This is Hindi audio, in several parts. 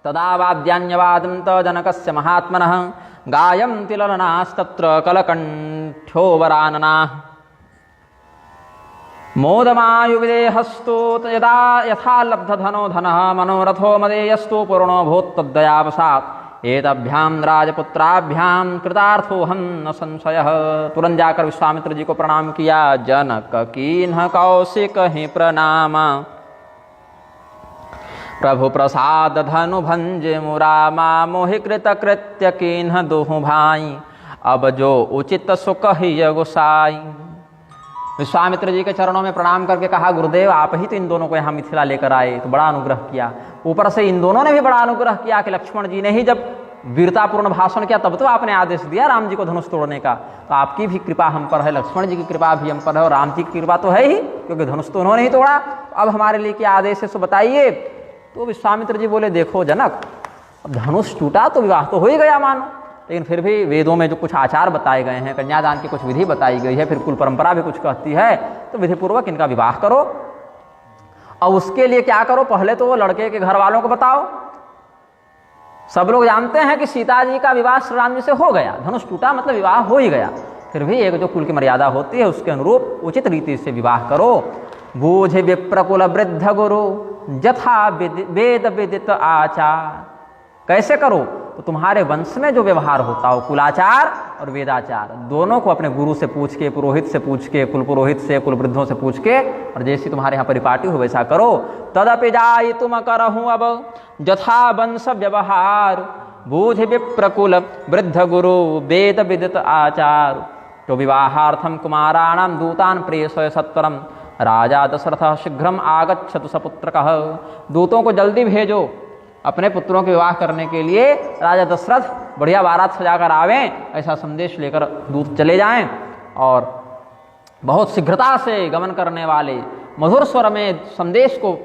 तदा वाद्यान्यवादं त जनकस्य महात्मनः गायन्ति ललनास्तत्र कलकण्ठ्यो वराननाः मोदमायुविदेहस्तु यदा यथा लब्धधनो धनः मनोरथो मदेयस्तु पूर्णो भूत्तद्दयावसात् एतभ्यां राजपुत्राभ्यां कृतार्थोऽहं न संशयः। तुरंत जाकर विश्वामित्र जी को प्रणाम किया। जनक कीन्ह कौशिक ही प्रणाम, प्रभु प्रसाद धनु भंज मुरामा मोहि कृत कृत्य कीन्ह दुहु भाई, अब जो उचित सुख ही गोसाई। विश्वामित्र जी के चरणों में प्रणाम करके कहा, गुरुदेव आप ही तो इन दोनों को यहाँ मिथिला लेकर आए, तो बड़ा अनुग्रह किया। ऊपर से इन दोनों ने भी बड़ा अनुग्रह किया कि लक्ष्मण जी ने ही जब वीरतापूर्ण भाषण किया तब तो आपने आदेश दिया राम जी को धनुष तोड़ने का, तो आपकी भी कृपा हम पर है, लक्ष्मण जी की कृपा भी हम पर है और राम जी की कृपा तो है ही, क्योंकि धनुष तो उन्होंने ही तोड़ा। अब हमारे लिए क्या आदेश है सो बताइए। तो विश्वामित्र जी बोले, देखो जनक, अब धनुष टूटा तो विवाह तो हो ही गया मानो, लेकिन फिर भी वेदों में जो कुछ आचार बताए गए हैं, कन्यादान की कुछ विधि बताई गई है, फिर कुल परंपरा भी कुछ कहती है, तो विधिपूर्वक इनका विवाह करो। और उसके लिए क्या करो, पहले तो वो लड़के के घर वालों को बताओ। सब लोग जानते हैं कि सीता जी का विवाह श्री राम जी से हो गया, धनुष टूटा मतलब विवाह हो ही गया, फिर भी एक जो कुल की मर्यादा होती है उसके अनुरूप उचित रीति से विवाह करो। बूझ विप्रकुल वृद्ध गुरु यथा वेद विदित आचार। कैसे करो, तो तुम्हारे वंश में जो व्यवहार होता हो, कुलाचार और वेदाचार दोनों को अपने गुरु से पूछ के, पुरोहित से पूछ के, कुल पुरोहित से, कुल वृद्धों से पूछ के, और जैसी तुम्हारे यहाँ परिपाटी हो वैसा करो। तदपि जाय तुम करहूँ अब यथा वंश व्यवहार, बूझ विप्रकुल वृद्ध गुरु वेद विदित आचार। तो विवाहार्थम कुमाराणाम दूतान प्रेषय सत्वरम, राजा दशरथ शीघ्रम आगच्छतु सपुत्रकः। दूतों को जल्दी भेजो अपने पुत्रों के विवाह करने के लिए, राजा दशरथ बढ़िया बारात सजाकर आवें, ऐसा संदेश लेकर दूत चले जाएं। और बहुत शीघ्रता से गमन करने वाले, मधुर स्वर में संदेश को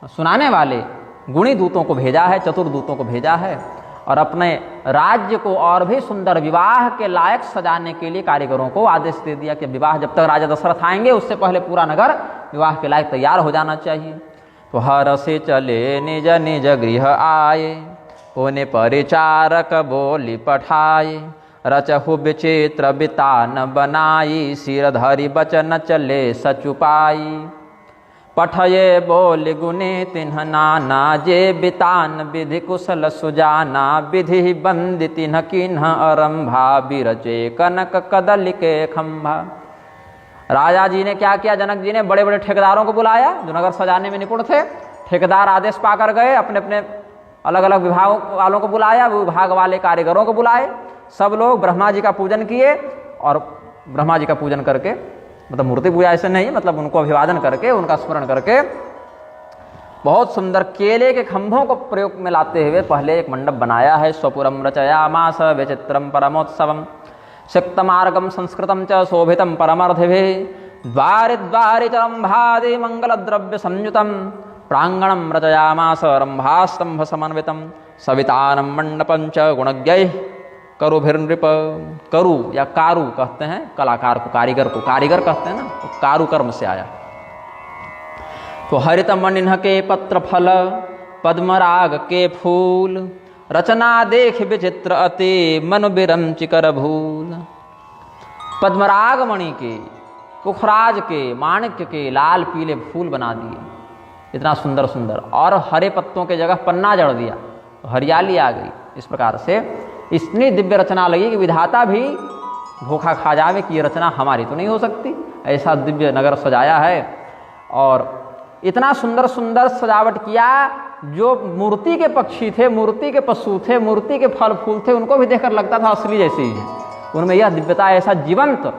सुनाने वाले गुणी दूतों को भेजा है, चतुर दूतों को भेजा है। और अपने राज्य को और भी सुंदर विवाह के लायक सजाने के लिए कारीगरों को आदेश दे दिया कि विवाह जब तक राजा दशरथ आएंगे उससे पहले पूरा नगर विवाह के लायक तैयार हो जाना चाहिए। तो हर से चले निज निज गृह आए, पुण्य परिचारक बोली पठाए, रचहु विचित्र बितान बनाई, सिर धरि बचन चले सचुपाई। पठये बोल गुने तिन्ह नाना, जे बितान विधि कुशल सुजाना, विधि बंद तिन्ह किन्ह अरंभा, बिरचे कनक कदल के खंभा। राजा जी ने क्या किया, जनक जी ने बड़े बड़े ठेकेदारों को बुलाया जो नगर सजाने में निपुण थे। ठेकेदार आदेश पाकर गए, अपने अपने अलग अलग विभाग वालों को बुलाया, विभाग वाले कारीगरों को बुलाए। सब लोग ब्रह्मा जी का पूजन किए, और ब्रह्मा जी का पूजन करके, मतलब मूर्ति पूजा ऐसे नहीं, मतलब उनको अभिवादन करके, उनका स्मरण करके, बहुत सुंदर केले के खंभों को प्रयोग में लाते हुए पहले एक मंडप बनाया है। स्वपुरम रचयामास विचित्रम परमोत्सवम, सिक्तमार्गम संस्कृतम च शोभितम परमर्थिभिः, द्वारि द्वारि च रंभादि मंगल द्रव्य संयुतम, प्रांगणम रचयामास रंभास्तंभ समन्वितम, सवितानम मंडपं च गुणज्ञैः करुभिर्नृप। करु या कारू कहते हैं कलाकार को, कारीगर को कारीगर कहते हैं ना, तो कारू कर्म से आया। तो हरित मणिन्ह के पत्र फल, पद्मराग के फूल, रचना देख विचित्र अति, मन बिरंचि कर भूल। पद्मराग मणि के, पुखराज के, माणिक्य के लाल पीले फूल बना दिए, इतना सुंदर सुंदर, और हरे पत्तों के जगह पन्ना जड़ दिया, तो हरियाली आ गई। इस प्रकार से इतनी दिव्य रचना लगी कि विधाता भी धोखा खा जावे कि ये रचना हमारी तो नहीं हो सकती, ऐसा दिव्य नगर सजाया है। और इतना सुंदर सुंदर सजावट किया, जो मूर्ति के पक्षी थे, मूर्ति के पशु थे, मूर्ति के फल फूल थे, उनको भी देखकर लगता था असली जैसे ही है। उनमें यह दिव्यता, ऐसा जीवंत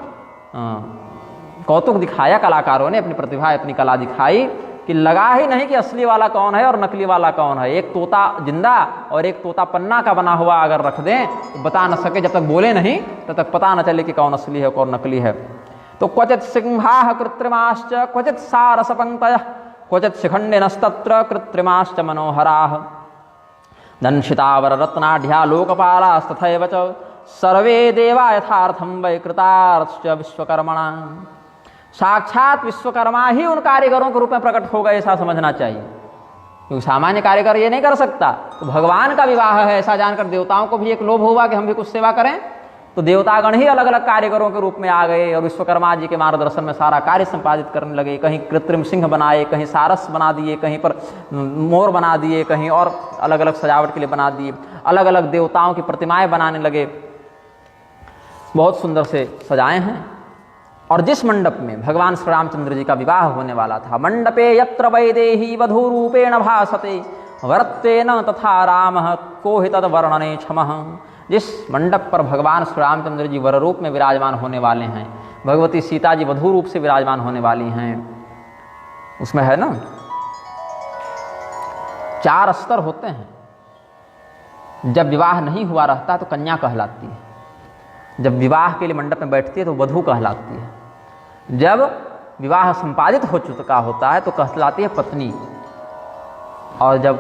कौतुक दिखाया कलाकारों ने, अपनी प्रतिभा, अपनी कला दिखाई कि लगा ही नहीं कि असली वाला कौन है और नकली वाला कौन है। एक तोता जिंदा और एक तोता पन्ना का बना हुआ अगर रख दें तो बता न सके, जब तक बोले नहीं तब तक पता न चले कि कौन असली है कौन नकली है। तो क्वचित सिंहाः कृत्रिमाश्च क्वचित सारसपंक्तयः, क्वचित शिखंडिनस्तत्र कृत्रिमाश्च मनोहराः, दंशितावर रत्नाढ्या लोकपालास्तथैव च, सर्वे देवा यथार्थं वै कृतार्थश्च विश्वकर्मणा। साक्षात विश्वकर्मा ही उन कारीगरों के रूप में प्रकट हो गए, ऐसा समझना चाहिए। क्योंकि सामान्य कारीगर ये नहीं कर सकता। तो भगवान का विवाह है ऐसा जानकर देवताओं को भी एक लोभ हुआ कि हम भी कुछ सेवा करें। तो देवतागण ही अलग अलग कारीगरों के रूप में आ गए और विश्वकर्मा जी के मार्गदर्शन में सारा कार्य संपादित करने लगे। कहीं कृत्रिम सिंह बनाए, कहीं सारस बना दिए, कहीं पर मोर बना दिए, कहीं और अलग अलग सजावट के लिए बना दिए। अलग अलग देवताओं की प्रतिमाएं बनाने लगे, बहुत सुंदर से सजाए हैं। और जिस मंडप में भगवान श्री रामचंद्र जी का विवाह होने वाला था, मंडपे यत्र वैदेही वधूरूपेण भासते वरत्तेन तथा रामः को हि तद वर्णने क्षमः। जिस मंडप पर भगवान श्री रामचंद्र जी वर रूप में विराजमान होने वाले हैं, भगवती सीता जी वधू रूप से विराजमान होने वाली हैं, उसमें है ना 4 स्तर होते हैं। जब विवाह नहीं हुआ रहता तो कन्या कहलाती है, जब विवाह के लिए मंडप में बैठती है तो वधू कहलाती है, जब विवाह संपादित हो चुका होता है तो कहलाती है पत्नी, और जब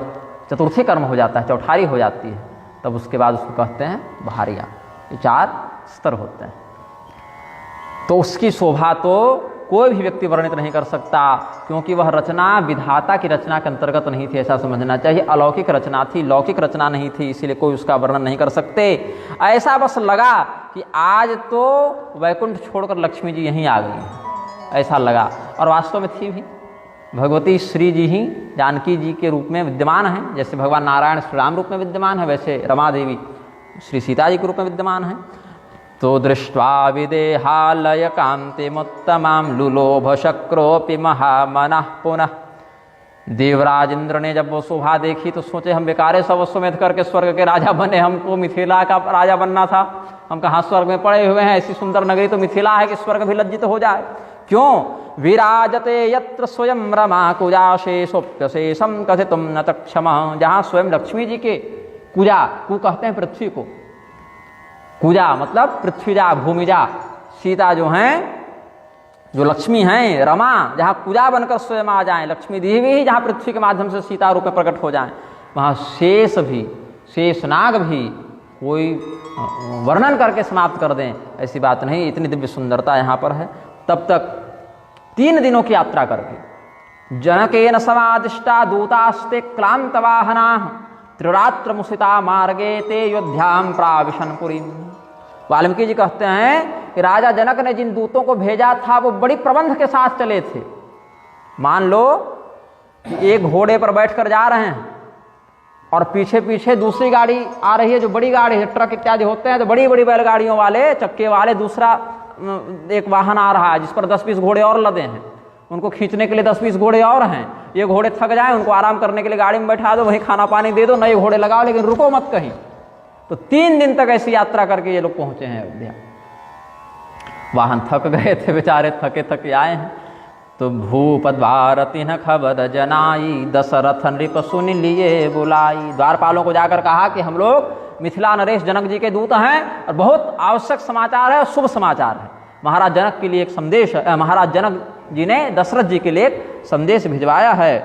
चतुर्थी कर्म हो जाता है, चौठारी हो जाती है, तब उसके बाद उसको कहते हैं भारिया। ये 4 स्तर होते हैं। तो उसकी शोभा तो कोई भी व्यक्ति वर्णित नहीं कर सकता, क्योंकि वह रचना विधाता की रचना के अंतर्गत नहीं थी, ऐसा समझना चाहिए। अलौकिक रचना थी, लौकिक रचना नहीं थी, इसीलिए कोई उसका वर्णन नहीं कर सकते। ऐसा बस लगा कि आज तो वैकुंठ छोड़कर लक्ष्मी जी यहीं आ गई हैं, ऐसा लगा। और वास्तव में थी भी। भगवती श्री जी ही जानकी जी के रूप में विद्यमान हैं। जैसे भगवान नारायण श्री राम रूप में विद्यमान है, वैसे रमा देवी श्री सीता जी के रूप में विद्यमान है। तो दृष्ट्वा विदेहालय कांतिमुत्तमां लुलोभ शक्रोपि महामनः पुनः। देवराज इंद्र ने जब वो शोभा देखी तो सोचे हम बेकारे सब समेत करके स्वर्ग के राजा बने, हमको मिथिला का राजा बनना था। हम कहाँ स्वर्ग में पड़े हुए हैं, ऐसी सुंदर नगरी तो मिथिला है कि स्वर्ग भी लज्जित हो जाए। क्यों? विराजते यत्र स्वयं रमा कुजाशेषोप्यशेषम कथितुम न तक्षमः। जहाँ स्वयं लक्ष्मी जी के कुजा, कु कहते हैं पृथ्वी को, कुजा मतलब पृथ्वीजा भूमिजा। सीता जो हैं, जो लक्ष्मी हैं, रमा जहाँ कुजा बनकर स्वयं आ जाएं, लक्ष्मी देवी ही जहाँ पृथ्वी के माध्यम से सीता रूप में प्रकट हो जाएं, वहाँ शेष भी, शेषनाग भी कोई वर्णन करके समाप्त कर दें, ऐसी बात नहीं। इतनी दिव्य सुंदरता यहाँ पर है। तब तक 3 दिनों की यात्रा करके जनकेन समादिष्टा दूतास्ते क्लांत वाहना त्रिरात्र मुसिता मार्गे ते अयोध्याम प्राविशन पुरीम। वाल्मीकि जी कहते हैं कि राजा जनक ने जिन दूतों को भेजा था वो बड़ी प्रबंध के साथ चले थे। मान लो कि एक घोड़े पर बैठकर जा रहे हैं और पीछे पीछे दूसरी गाड़ी आ रही है, जो बड़ी गाड़ी है, ट्रक इत्यादि होते हैं, तो बड़ी बड़ी बैलगाड़ियों वाले, चक्के वाले दूसरा एक वाहन आ रहा है जिस पर 10-20 घोड़े और लदे हैं। उनको खींचने के लिए 10-20 घोड़े और हैं। ये घोड़े थक जाएं, उनको आराम करने के लिए गाड़ी में बैठा दो, वहीं खाना पानी दे दो, नए घोड़े लगाओ, लेकिन रुको मत कहीं। तो 3 दिन तक ऐसी यात्रा करके ये लोग पहुंचे हैं अयोध्या। वाहन थक गए थे बेचारे, थके थके आए हैं। तो भूपद्वारति न खबर जनाई दशरथ नृप सुन लिए बुलाई। द्वारपालों को जाकर कहा कि हम लोग मिथिला नरेश जनक जी के दूत हैं और बहुत आवश्यक समाचार है, शुभ समाचार है। महाराज जनक के लिए एक संदेश, महाराज जनक जी ने दशरथ जी के लिए एक संदेश भिजवाया है।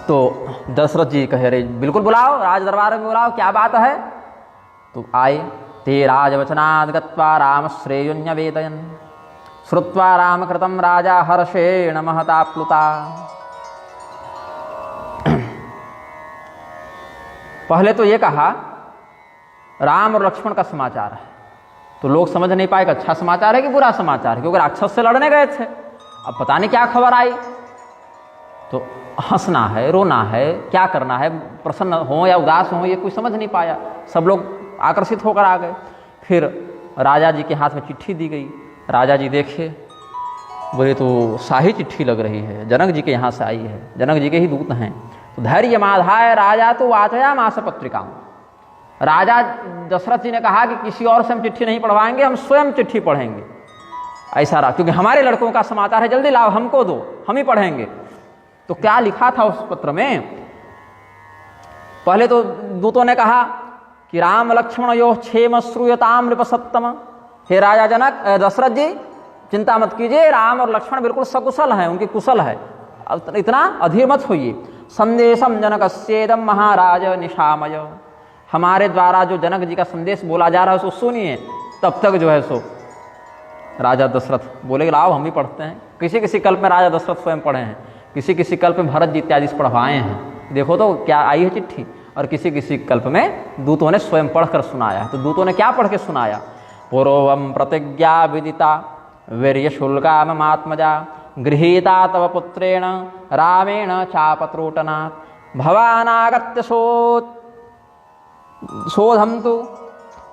तो दशरथ जी कहे अरे बिल्कुल बुलाओ, राज दरबार में बुलाओ, क्या बात है। तो आए। ते राजवचनाद् गत्वा राम श्रेयोन्यवेदयन् श्रुत्वा राम कृतं राजा हर्षेण महताप्लुता। पहले तो ये कहा राम और लक्ष्मण का समाचार है, तो लोग समझ नहीं पाए कि अच्छा समाचार है कि बुरा समाचार है, क्योंकि राक्षस से लड़ने गए थे। अब पता नहीं क्या खबर आई, तो हंसना है, रोना है, क्या करना है, प्रसन्न हो या उदास हो, ये कोई समझ नहीं पाया। सब लोग आकर्षित होकर आ गए। फिर राजा जी के हाथ में चिट्ठी दी गई। राजा जी देखे, बोले तो शाही चिट्ठी लग रही है, जनक जी के यहाँ से आई है, जनक जी के ही दूत हैं। तो धैर्य माधाय राजा तो वाचया मास पत्रिकाओं। राजा दशरथ जी ने कहा कि किसी और से हम चिट्ठी नहीं पढ़वाएंगे, हम स्वयं चिट्ठी पढ़ेंगे। ऐसा रहा, क्योंकि हमारे लड़कों का समाचार है, जल्दी लाओ, हमको दो, हम ही पढ़ेंगे। तो क्या लिखा था उस पत्र में? पहले तो दूतों ने कहा कि राम लक्ष्मण यो क्षेम श्रूयताम नृपसत्तम। हे राजा जनक, दशरथ जी चिंता मत कीजिए, राम और लक्ष्मण बिल्कुल सकुशल हैं, उनकी कुशल है, अब इतना अधीर मत होइए। संदेशम जनकस्येदम महाराज निशामय। हमारे द्वारा जो जनक जी का संदेश बोला जा रहा है उसको सुनिए। तब तक जो है सो राजा दशरथ बोले लाओ हम भी पढ़ते हैं। किसी किसी कल्प में राजा दशरथ स्वयं पढ़े हैं। किसी किसी कल्प में भरत जी इत्यादि से पढ़वाए हैं। देखो तो क्या आई है चिट्ठी, और किसी किसी कल्प में दूतों ने स्वयं पढ़कर सुनाया है। तो दूतों ने क्या पढ़ के सुनाया? पूर्वम प्रतिज्ञा विदिता वीर्य शुल्का ममात्मजा गृहीता तव पुत्रेण रामेण चापत्रोटना भवानागत्य शोधम तु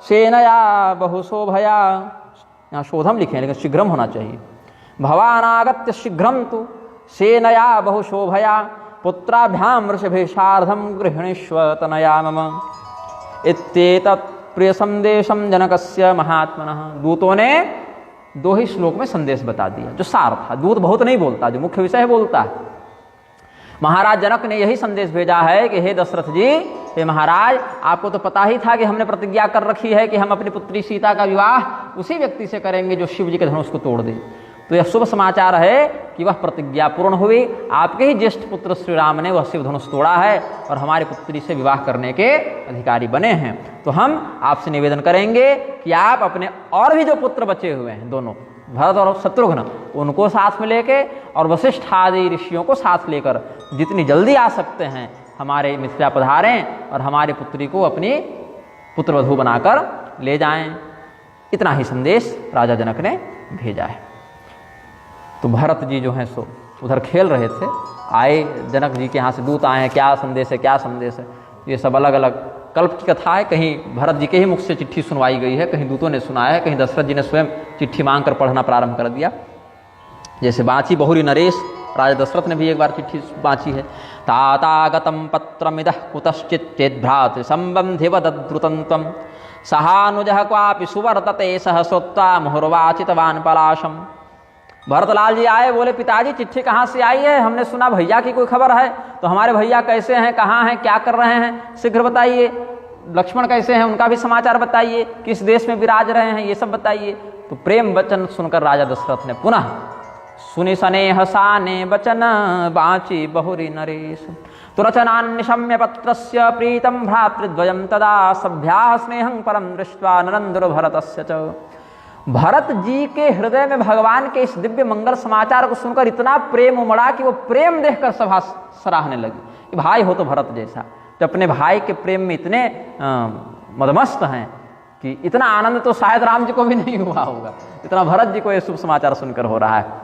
सेनया बहुशोभया, यहाँ शोधम लिखे हैं लेकिन शीघ्रम होना चाहिए। भवानागत्य शीघ्रम तु सेनया बहुशोभया पुत्राभ्याम वृषभेशार्धम गृहिणीष्व तनया मम इत्येतत् प्रिय संदेशम जनकस्य महात्मनः। दूतों ने 2 ही श्लोक में संदेश बता दिया जो सार था। दूत बहुत नहीं बोलता, जो मुख्य विषय बोलता है। महाराज जनक ने यही संदेश भेजा है कि हे दशरथ जी, हे महाराज, आपको तो पता ही था कि हमने प्रतिज्ञा कर रखी है कि हम अपनी पुत्री सीता का विवाह उसी व्यक्ति से करेंगे जो शिव जी के धनुष को तोड़ दे। तो यह शुभ समाचार है कि वह प्रतिज्ञा पूर्ण हुई। आपके ही ज्येष्ठ पुत्र श्री राम ने वह शिव धनुष तोड़ा है और हमारी पुत्री से विवाह करने के अधिकारी बने हैं। तो हम आपसे निवेदन करेंगे कि आप अपने और भी जो पुत्र बचे हुए हैं, दोनों भरत और शत्रुघ्न, उनको साथ में लेके और वशिष्ठ आदि ऋषियों को साथ लेकर जितनी जल्दी आ सकते हैं हमारे मिथिला पधारें और हमारी पुत्री को अपनी पुत्रवधू बनाकर ले जाएं। इतना ही संदेश राजा जनक ने भेजा है। तो भरत जी जो हैं सो उधर खेल रहे थे, आए जनक जी के यहाँ से दूत आए हैं, क्या संदेश है, क्या संदेश है। ये सब अलग अलग कल्प की कथा है। कहीं भरत जी के ही मुख से चिट्ठी सुनवाई गई है, कहीं दूतों ने सुनाया है, कहीं दशरथ जी ने स्वयं चिट्ठी मांग कर पढ़ना प्रारंभ कर दिया। जैसे बाँची बहुरी नरेश, राजा दशरथ ने भी एक बार चिट्ठी बाँची है। तातागतम पत्रमिदः कुतश्चित् चेद्भ्रातृ संबंधि वदद्रुतं सहानुजः क्वापि सुवर्तते सह श्रुत्वा मुहुर्वाचितवान् पलाशम। भरतलाल जी आए, बोले पिताजी चिट्ठी कहाँ से आई है? हमने सुना भैया की कोई खबर है। तो हमारे भैया कैसे हैं, कहाँ हैं, क्या कर रहे हैं, शीघ्र बताइए। लक्ष्मण कैसे हैं, उनका भी समाचार बताइए। किस देश में विराज रहे हैं, ये सब बताइए। तो प्रेम वचन सुनकर राजा दशरथ ने पुनः सुनि स्नेह साने वचन बाँची बहुरी नरेश तो रचनान्निशम्य पत्रस्य प्रीतम भ्रातृद्वयं तदा सभ्याः स्नेहं परं दृष्ट्वा नरेन्द्र भरतस्य च। भरत जी के हृदय में भगवान के इस दिव्य मंगल समाचार को सुनकर इतना प्रेम उमड़ा कि वो प्रेम देखकर सभा सराहने लगी कि भाई हो तो भरत जैसा। तो अपने भाई के प्रेम में इतने मदमस्त हैं कि इतना आनंद तो शायद राम जी को भी नहीं हुआ होगा, इतना भरत जी को ये शुभ समाचार सुनकर हो रहा है।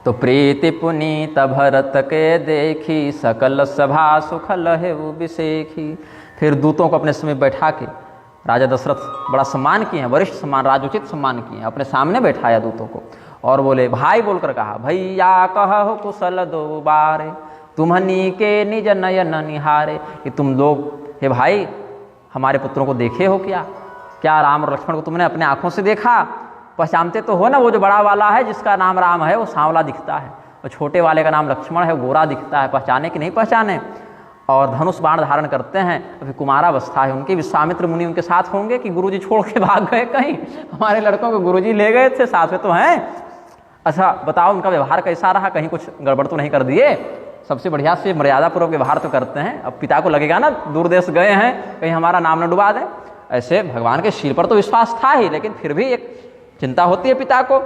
तो प्रीति पुनीत भरत के देखी सकल सभा सुखल है वो बिसेखी। फिर दूतों को अपने समय बैठा के राजा दशरथ बड़ा सम्मान किए हैं, वरिष्ठ सम्मान, राजोचित सम्मान किए हैं। अपने सामने बैठाया दूतों को और बोले, भाई बोलकर कहा, भैया कहो कुशल दो बारे तुम्हनी के निज नयन निहारे। कि तुम लोग हे भाई हमारे पुत्रों को देखे हो क्या? क्या राम और लक्ष्मण को तुमने अपने आंखों से देखा? पहचानते तो हो ना, वो जो बड़ा वाला है जिसका नाम राम है वो सांवला दिखता है, और छोटे वाले का नाम लक्ष्मण है वो गोरा दिखता है। पहचाने कि नहीं पहचाने? और धनुष बाण धारण करते हैं, अभी कुमारावस्था है उनकी। विश्वामित्र मुनि उनके साथ होंगे कि गुरुजी छोड़ के भाग गए कहीं? हमारे लड़कों को गुरुजी ले गए थे, साथ में तो हैं। अच्छा बताओ उनका व्यवहार कैसा रहा, कहीं कुछ गड़बड़ तो नहीं कर दिए? सबसे बढ़िया से मर्यादापूर्वक व्यवहार तो करते हैं। अब पिता को लगेगा ना दूर देश गए हैं, कहीं हमारा नाम न डुबा दें। ऐसे भगवान के शील पर तो विश्वास था ही, लेकिन फिर भी एक चिंता होती है पिता को।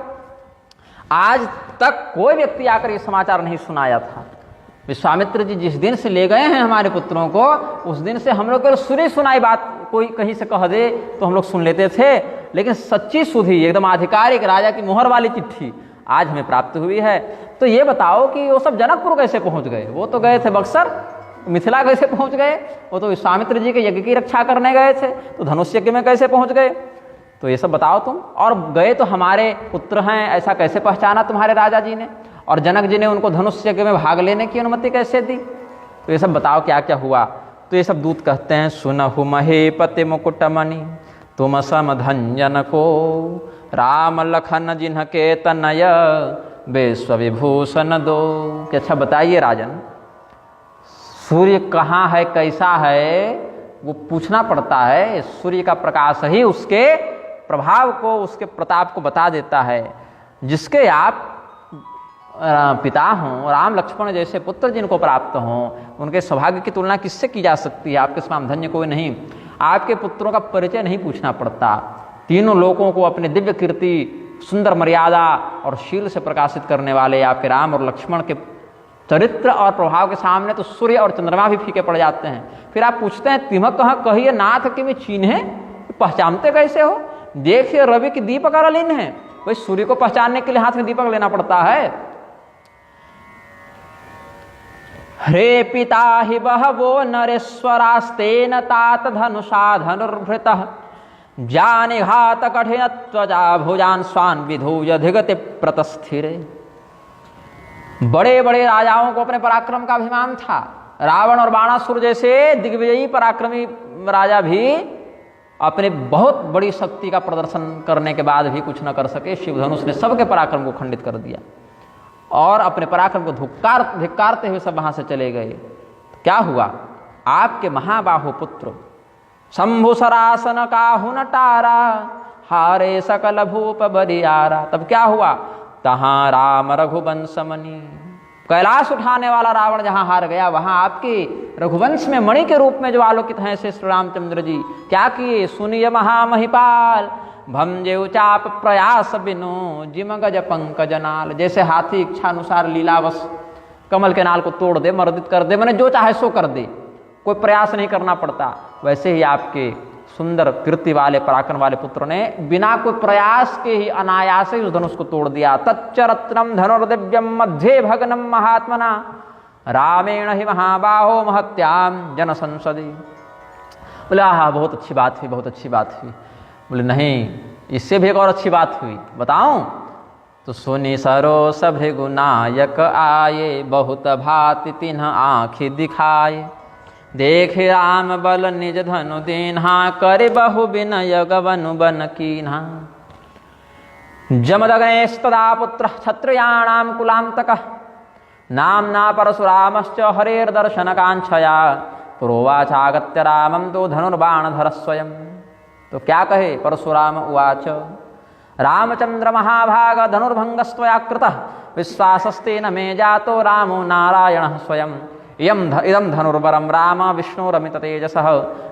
आज तक कोई व्यक्ति आकर ये समाचार नहीं सुनाया था। विश्वामित्र जी जिस दिन से ले गए हैं हमारे पुत्रों को, उस दिन से हम लोग को सुनी सुनाई बात कोई कहीं से कह दे तो हम लोग सुन लेते थे, लेकिन सच्ची सुधी एकदम आधिकारिक राजा की मुहर वाली चिट्ठी आज हमें प्राप्त हुई है। तो ये बताओ कि वो सब जनकपुर कैसे पहुंच गए? वो तो गए थे बक्सर, मिथिला कैसे पहुंच गए? वो तो विश्वामित्र जी के यज्ञ की रक्षा करने गए थे, तो धनुष यज्ञ में कैसे पहुंच गए? तो ये सब बताओ तुम। और गए तो हमारे पुत्र हैं, ऐसा कैसे पहचाना तुम्हारे राजा जी ने? और जनक जी ने उनको धनुष यज्ञ में भाग लेने की अनुमति कैसे दी? तो ये सब बताओ क्या क्या हुआ। तो ये सब दूत कहते हैं, सुनहु महीपति मुकुटमणि तुम समधंजन को राम लखन जिन्ह के तनय विश्व विभूषण दो। कि अच्छा बताइए राजन, सूर्य कहाँ है, कैसा है, वो पूछना पड़ता है। सूर्य का प्रकाश ही उसके प्रभाव को, उसके प्रताप को बता देता है। जिसके आप पिता हों, राम लक्ष्मण जैसे पुत्र जिनको प्राप्त हों, उनके सौभाग्य की तुलना किससे की जा सकती है? आपके समान धन्य कोई नहीं। आपके पुत्रों का परिचय नहीं पूछना पड़ता। तीनों लोगों को अपने दिव्य कीर्ति, सुंदर मर्यादा और शील से प्रकाशित करने वाले आपके राम और लक्ष्मण के चरित्र और प्रभाव के सामने तो सूर्य और चंद्रमा भी फीके पड़ जाते हैं। फिर आप पूछते हैं तिमक कहाँ कहिए नाथ कि मैं चिन्हे, पहचानते कैसे हो? देखिए रवि की दीपक अलिन है, भाई सूर्य को पहचानने के लिए हाथ में दीपक लेना पड़ता है। ह्रे पिता हि बहवो नरेश्वरास्तेन तात धनुषा धनुर्भृतः जानिघात कठिन त्वजा भुजान स्वान विधूय धिगति प्रतस्थिरे। बड़े बड़े राजाओं को अपने पराक्रम का अभिमान था। रावण और बाणासुर जैसे दिग्विजयी पराक्रमी राजा भी अपने बहुत बड़ी शक्ति का प्रदर्शन करने के बाद भी कुछ न कर सके। शिवधनुष ने सबके पराक्रम को खंडित कर दिया और अपने पराक्रम को धिक्कारते हुए सब वहां से चले गए। क्या हुआ? आपके महाबाहु पुत्र शंभु सरासन काहु नटारा हारे सकल भूप बरियारा। तब क्या हुआ? तहां राम रघुवंश मणि, कैलाश उठाने वाला रावण जहां हार गया वहां आपके रघुवंश में मणि के रूप में जो आलोकित हैं श्री रामचंद्र जी क्या किए? सुनिय महामहिपाल भंजे चाप प्रयास बिनु जिम गज पंकज नाल। जैसे हाथी इच्छानुसार लीलावश कमल के नाल को तोड़ दे, मर्दित कर दे, मैंने जो चाहे सो कर दे, कोई प्रयास नहीं करना पड़ता। वैसे ही आपके सुंदर कीर्ति वाले पराक्रम वाले पुत्र ने बिना कोई प्रयास के ही अनायास ही उस धनुष को तोड़ दिया। तच्चरत्नम धनुर्दिव्यम मध्ये भग्नम महात्मना रामेण ही महाबाहो महत्याम जन संसदी। बोले हाँ बहुत अच्छी बात हुई, बहुत अच्छी बात हुई। बोले नहीं, इससे भी एक और अच्छी बात हुई, बताऊं? तो सुनि सरोस भृगुनायक आये बहुत भांति तिन्ह आँखि दिखाए देख राम बल निज धनु दीन्हा करे बहु विनय गवनु बन कीन्हा। जमदग्नेस्तदा पुत्र क्षत्रियाणां कुलान्तकः नाम्ना परशुरामश्च हरेर्दर्शन कांक्षया प्रोवाचागत्य रामं तो धनुर्बाणधर स्वयं। तो क्या कहे? परशुराम उवाच रामचंद्र महाभाग धनुर्भंगस्त्वया कृतः विश्वासस्तेन मे जातो रामो नारायणः स्वयं। इदं धनुर्वरं राम विष्णुरमित तेजसः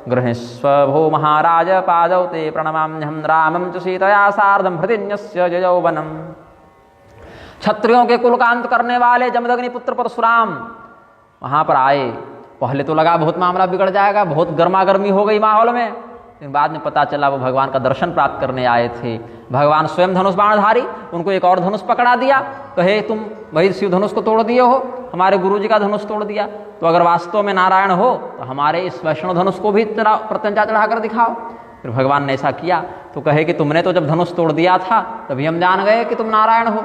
गृहीष्व भो महाराज पादौ ते प्रणमाम्यहं रामं च सीतया सार्धं हृदिन्यस्य जयौवनम्। क्षत्रियों के कुलकांत करने वाले जमदग्नि पुत्र परशुराम वहां पर आए। पहले तो लगा बहुत मामला बिगड़ जाएगा, बहुत गर्मा गर्मी हो गई माहौल में, लेकिन बाद में पता चला वो भगवान का दर्शन प्राप्त करने आए थे। भगवान स्वयं धनुष बाणधारी, उनको एक और धनुष पकड़ा दिया, कहे तुम वही शिव धनुष को तोड़ दिए हो, हमारे गुरु जी का धनुष तोड़ दिया, तो अगर वास्तव में नारायण हो तो हमारे इस वैष्णव धनुष को भी प्रत्यंचा चढ़ाकर दिखाओ। फिर भगवान ने ऐसा किया तो कहे कि तुमने तो जब धनुष तोड़ दिया था तभी हम जान गए कि तुम नारायण हो,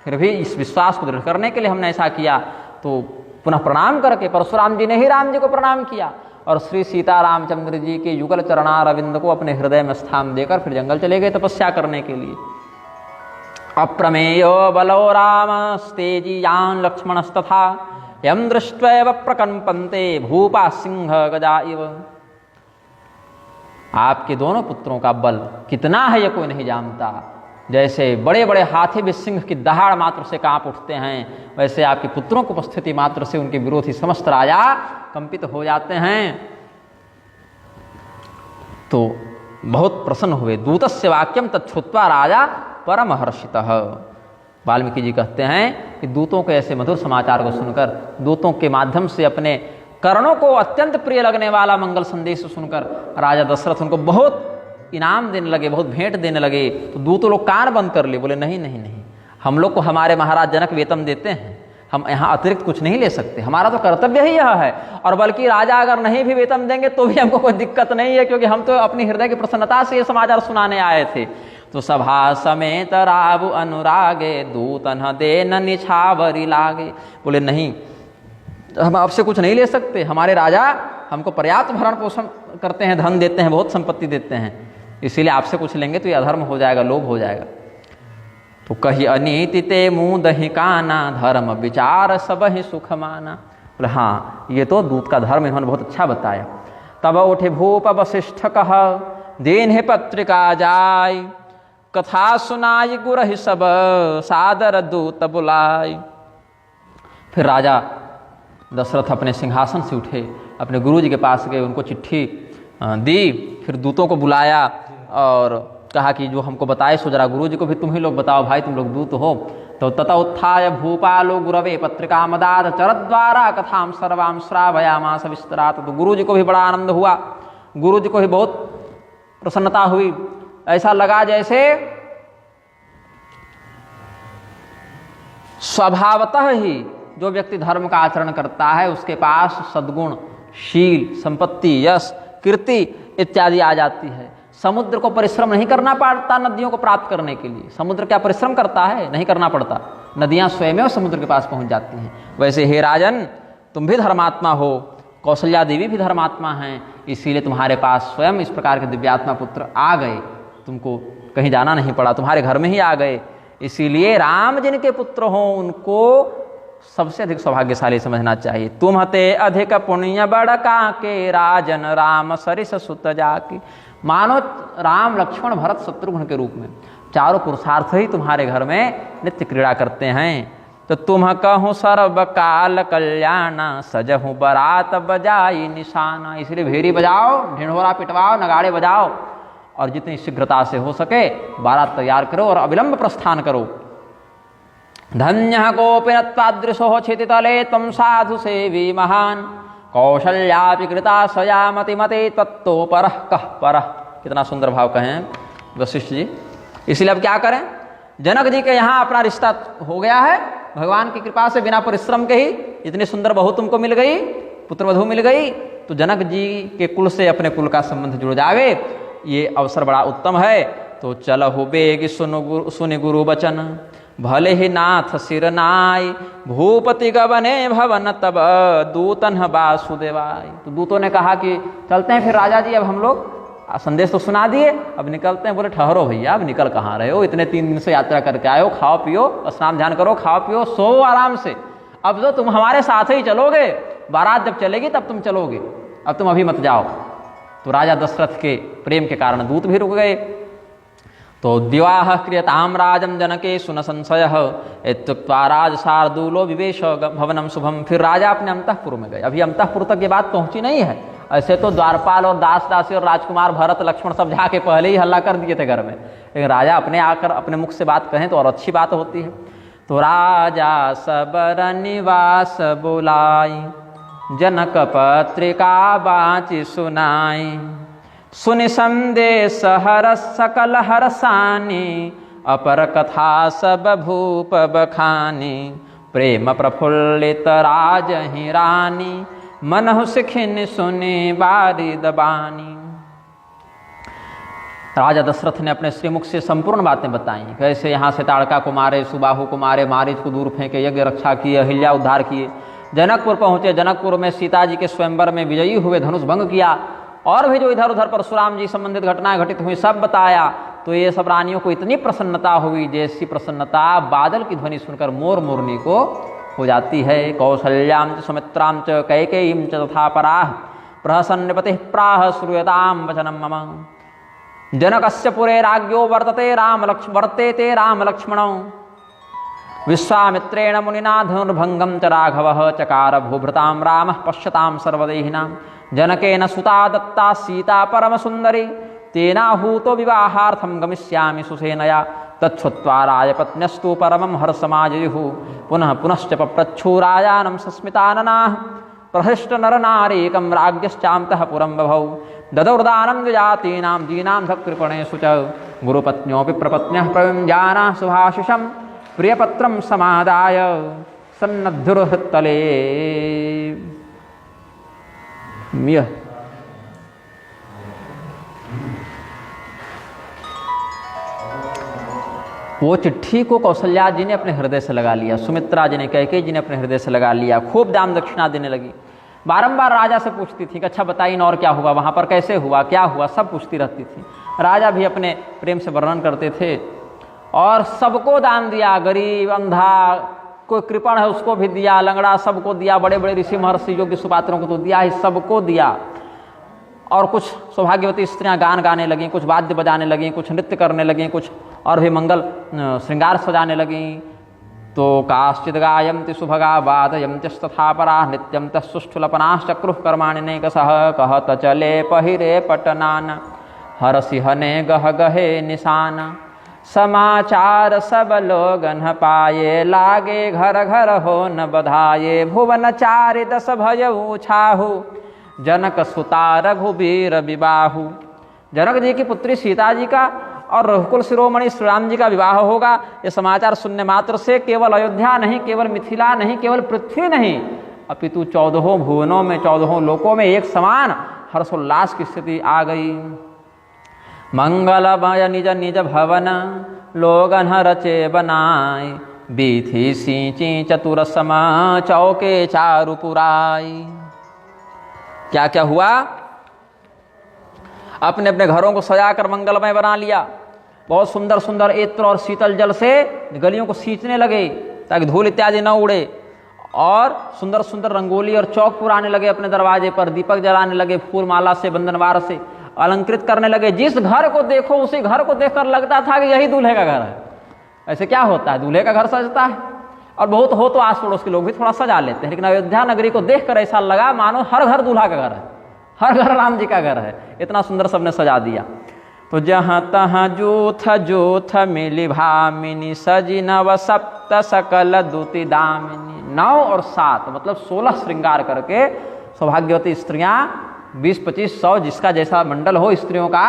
फिर भी इस विश्वास को दृढ़ करने के लिए हमने ऐसा किया। तो पुनः प्रणाम करके परशुराम जी ने ही राम जी को प्रणाम किया और श्री सीता रामचंद्र जी के युगल चरणारविंद को अपने हृदय में स्थान देकर फिर जंगल चले गए तपस्या करने के लिए। अप्रमेयो बलो रामस्तेजीयान् लक्ष्मणस्तथा यं दृष्ट्वैव प्रकंपन्ते भूपा सिंह गजा इव। आपके दोनों पुत्रों का बल कितना है ये कोई नहीं जानता। जैसे बड़े बड़े हाथी भी सिंह की दहाड़ मात्र से कांप उठते हैं, वैसे आपके पुत्रों की उपस्थिति मात्र से उनके विरोधी समस्त राजा कंपित हो जाते हैं। तो बहुत प्रसन्न हुए। दूतस्य वाक्यम तच्छ्रुत्वा राजा परम हर्षितः। वाल्मीकि जी कहते हैं कि दूतों के ऐसे मधुर समाचार को सुनकर, दूतों के माध्यम से अपने कर्णों को अत्यंत प्रिय लगने वाला मंगल संदेश सुनकर राजा दशरथ उनको बहुत इनाम देने लगे, बहुत भेंट देने लगे। तो दूतों लोग कान बंद कर लिए, बोले नहीं नहीं नहीं, हम लोग को हमारे महाराज जनक वेतन देते हैं, हम यहाँ अतिरिक्त कुछ नहीं ले सकते, हमारा तो कर्तव्य ही यह है। और बल्कि राजा अगर नहीं भी वेतन देंगे तो भी हमको कोई दिक्कत नहीं है, क्योंकि हम तो अपनी हृदय की प्रसन्नता से ये समाचार सुनाने आए थे। तो सभा समेत राव अनुरागे दूतन देन निछावरी लागे। बोले नहीं, हम आपसे कुछ नहीं ले सकते, हमारे राजा हमको पर्याप्त भरण पोषण करते हैं, धन देते हैं, बहुत संपत्ति देते हैं, इसीलिए आपसे कुछ लेंगे तो ये अधर्म हो जाएगा, लोभ हो जाएगा। तो कही अनीति ते मुँह दही काना धर्म विचार सब ही सुख माना। बोले हाँ, ये तो दूत का धर्म इन्होंने बहुत अच्छा बताया। तब उठे भूप वशिष्ठ कह दीन है पत्रिका जाय कथा सुनाई गुरहि सब सादर दूत बुलाई। फिर राजा दशरथ अपने सिंहासन से उठे, अपने गुरु जी के पास गए, उनको चिट्ठी दी, फिर दूतों को बुलाया और कहा कि जो हमको बताए सो जरा गुरु जी को भी तुम ही लोग बताओ, भाई तुम लोग दूत हो। तो तथा उत्थाय भूपालो गुरवे पत्रिका मदाद चरद्वारा कथाम सर्वाम श्रावयामास विस्तरात। तो गुरु जी को भी बड़ा आनंद हुआ, गुरु जी को भी बहुत प्रसन्नता हुई। ऐसा लगा जैसे स्वभावतः ही जो व्यक्ति धर्म का आचरण करता है उसके पास सद्गुण, शील, संपत्ति, यश, कीर्ति इत्यादि आ जाती है। समुद्र को परिश्रम नहीं करना पड़ता नदियों को प्राप्त करने के लिए। समुद्र क्या परिश्रम करता है? नहीं करना पड़ता, नदियां स्वयं समुद्र के पास पहुंच जाती हैं। वैसे हे राजन, तुम भी धर्मात्मा हो, कौशल्या देवी भी धर्मात्मा हैं, इसीलिए तुम्हारे पास स्वयं इस प्रकार के दिव्यात्मा पुत्र आ गए। तुमको कहीं जाना नहीं पड़ा, तुम्हारे घर में ही आ गए। इसीलिए राम जिनके पुत्र हों उनको सबसे अधिक सौभाग्यशाली समझना चाहिए। तुम ते अधिक पुण्य बड़का के राजन राम सरिस सुत जाके। मानो राम, लक्ष्मण, भरत, शत्रुघ्न के रूप में चारों पुरुषार्थ ही तुम्हारे घर में नित्य क्रीड़ा करते हैं। तो तुम कहूँ सर्व काल कल्याण सजहूँ बरात बजाई निशाना। इसलिए भेरी बजाओ, ढिंढोरा पिटवाओ, नगाड़े बजाओ और जितनी शीघ्रता से हो सके बारात तैयार करो और अविलंब प्रस्थान करो। धन्य गोपी नत्वादृशो क्षितितले तम साधु सेवी महान कौशल्यापि कृता सया मति मते तत्तो परः कः परः। कितना सुंदर भाव कहें वशिष्ठ जी। इसलिए अब क्या करें, जनक जी के यहाँ अपना रिश्ता हो गया है भगवान की कृपा से, बिना परिश्रम के ही इतनी सुंदर बहू तुमको मिल गई, पुत्रवधू मिल गई, तो जनक जी के कुल से अपने कुल का संबंध जुड़ जावे। ये अवसर बड़ा उत्तम है। तो चलहु बेग सुनि गुरु बचन भले ही नाथ सिर नाय भूपति गबने भवन तब दूतन वासुदेवाय। तो दूतों ने कहा कि चलते हैं फिर राजा जी, अब हम लोग संदेश तो सुना दिए, अब निकलते हैं। बोले ठहरो भैया, अब निकल कहाँ रहे हो, इतने 3 दिन से यात्रा करके आए हो, खाओ पियो, स्नान ध्यान करो, खाओ पियो, सो आराम से। अब तो तुम हमारे साथ ही चलोगे, बारात जब चलेगी तब तुम चलोगे, अब तुम अभी मत जाओ। तो राजा दशरथ के प्रेम के कारण दूत भी रुक गए। तो विवाह क्रियताम राजम जनके सुन संशय इत्युक्त्वा राज शार्दूलो विवेश भवनम शुभम। फिर राजा अपने अंतःपुर में गए। अभी अंतःपुर तक ये बात पहुंची नहीं है। ऐसे तो द्वारपाल और दास दासी और राजकुमार भरत लक्ष्मण सब जाके पहले ही हल्ला कर दिए थे घर में, लेकिन राजा अपने आकर अपने मुख से बात कहें तो और अच्छी बात होती है। तो राजा सबर निवास बुलाई जनक पत्रिका बाची सुनाई सुनि संदेश हर सकल हरसानी अपर कथा सब भूप बखानी प्रेम प्रफुल्लित राज ही रानी मनहु सिखिन सुनि बारिद बानी। राजा दशरथ ने अपने श्रीमुख से संपूर्ण बातें बताई। कैसे यहाँ से ताड़का को मारे, सुबाहु को मारे, मारीच को दूर फेंके, यज्ञ रक्षा किए, अहिल्या उद्धार किए, जनकपुर पहुँचे, जनकपुर में सीता जी के स्वयंवर में विजयी हुए, धनुष भंग किया, और भी जो इधर उधर परशुराम जी संबंधित घटनाएं घटित हुई सब बताया। तो ये सब रानियों को इतनी प्रसन्नता हुई, जैसी प्रसन्नता बादल की ध्वनि सुनकर मोर मोरनी को हो जाती है। कौशल्याम च सुमित्राम च कैकेयीं च तथा पराः प्रहसन्नपतिः प्राह श्रूयतां वचनं मम। जनकस्य पुरे राज्ञो वर्तेते राम लक्ष्मणौ विश्वामित्रेण मुनिना धनुर्भंगं च राघवः चकार भूभृतां रामः पश्यतां सर्वदेहिनां। जनकेन सुता दत्ता सीता परम सुंदरी तेनाहूतो विवाहार्थं गमिष्यामि सुसेनया। तच्छ्रुत्वा राजपत्न्यस्तु परमं हर्षमाजयुः पुनः पुनश्च पप्रच्छू राजानं सस्मिताननाः। प्रहृष्ट नरनारीकं राज्ञश्चान्तः पुरं बभौ ददौर्दानं द्विजातीनां दीनां भक्तृपणेषु च। गुरुपत्न्योऽपि प्रपत्न्यः प्रविञ्जानाः सुभाषिषं प्रियपत्रं समादाय सन्नद्धुर्हृत्तले। वो चिट्ठी को कौशल्या जी ने अपने हृदय से लगा लिया, सुमित्रा जी ने, कैकेयी जी ने अपने हृदय से लगा लिया। खूब दान दक्षिणा देने लगी। बारंबार राजा से पूछती थी कि अच्छा बताइए और क्या हुआ, वहाँ पर कैसे हुआ, क्या हुआ, सब पूछती रहती थी। राजा भी अपने प्रेम से वर्णन करते थे और सबको दान दिया। गरीब, अंधा, कोई कृपण है उसको भी दिया, लंगड़ा सबको दिया, बड़े बड़े ऋषि महर्षि योग्य सुपात्रों को तो दिया ही, सबको दिया। और कुछ सौभाग्यवती स्त्रियां गान गाने लगीं, कुछ वाद्य बजाने लगीं, कुछ नृत्य करने लगीं, कुछ और भी मंगल श्रृंगार सजाने लगीं। तो काश्चिद गायन्ति सुभगा वादयन्त्यस्तथा पराः नित्यं तस्सुष्ठुलपनाश्चक्रुः कर्माणि नैकशः कहत चले पहिरे पटनान हरसिहने गह गहे निशाना। समाचार सब लोगन पाये, लागे घर घर हो न बधाये। भुवन चारि दस भयउ छाहु, जनक सुता रघुबीर विबाहु। जनक जी की पुत्री सीता जी का और रघुकुल शिरोमणि श्री राम जी का विवाह होगा। ये समाचार सुनने मात्र से केवल अयोध्या नहीं, केवल मिथिला नहीं, केवल पृथ्वी नहीं, अपितु 14 भुवनों में 14 लोकों में एक समान हर्षोल्लास की स्थिति आ गई। मंगलमय निज निज भवन, लोगन रचे बनाई। बीथी सींची चतुर सम, चौके चारु पुराई। क्या क्या हुआ? अपने अपने घरों को सजाकर मंगलमय बना लिया। बहुत सुंदर सुंदर इत्र और शीतल जल से गलियों को सींचने लगे ताकि धूल इत्यादि न उड़े। और सुंदर सुंदर रंगोली और चौक पुराने लगे अपने दरवाजे पर, दीपक जलाने लगे, फूल माला से बंधनवार से अलंकृत करने लगे। जिस घर को देखो उसी घर को देखकर लगता था कि यही दूल्हे का घर है। ऐसे क्या होता है, दूल्हे का घर सजता है, और बहुत हो तो आस पड़ोस के लोग भी थोड़ा सजा लेते हैं, लेकिन अयोध्या नगरी को देखकर ऐसा लगा मानो हर घर दूल्हा का घर है, हर घर राम जी का घर है। इतना सुंदर सबने सजा दिया। तो जहाँ तहाँ जूथ जूथ मिली भामिनी, सजी नव सप्त सकल दूती दामिनी। 9 और 7 मतलब 16 श्रृंगार करके सौभाग्यवती स्त्रियां 20-25-100 जिसका जैसा मंडल हो स्त्रियों का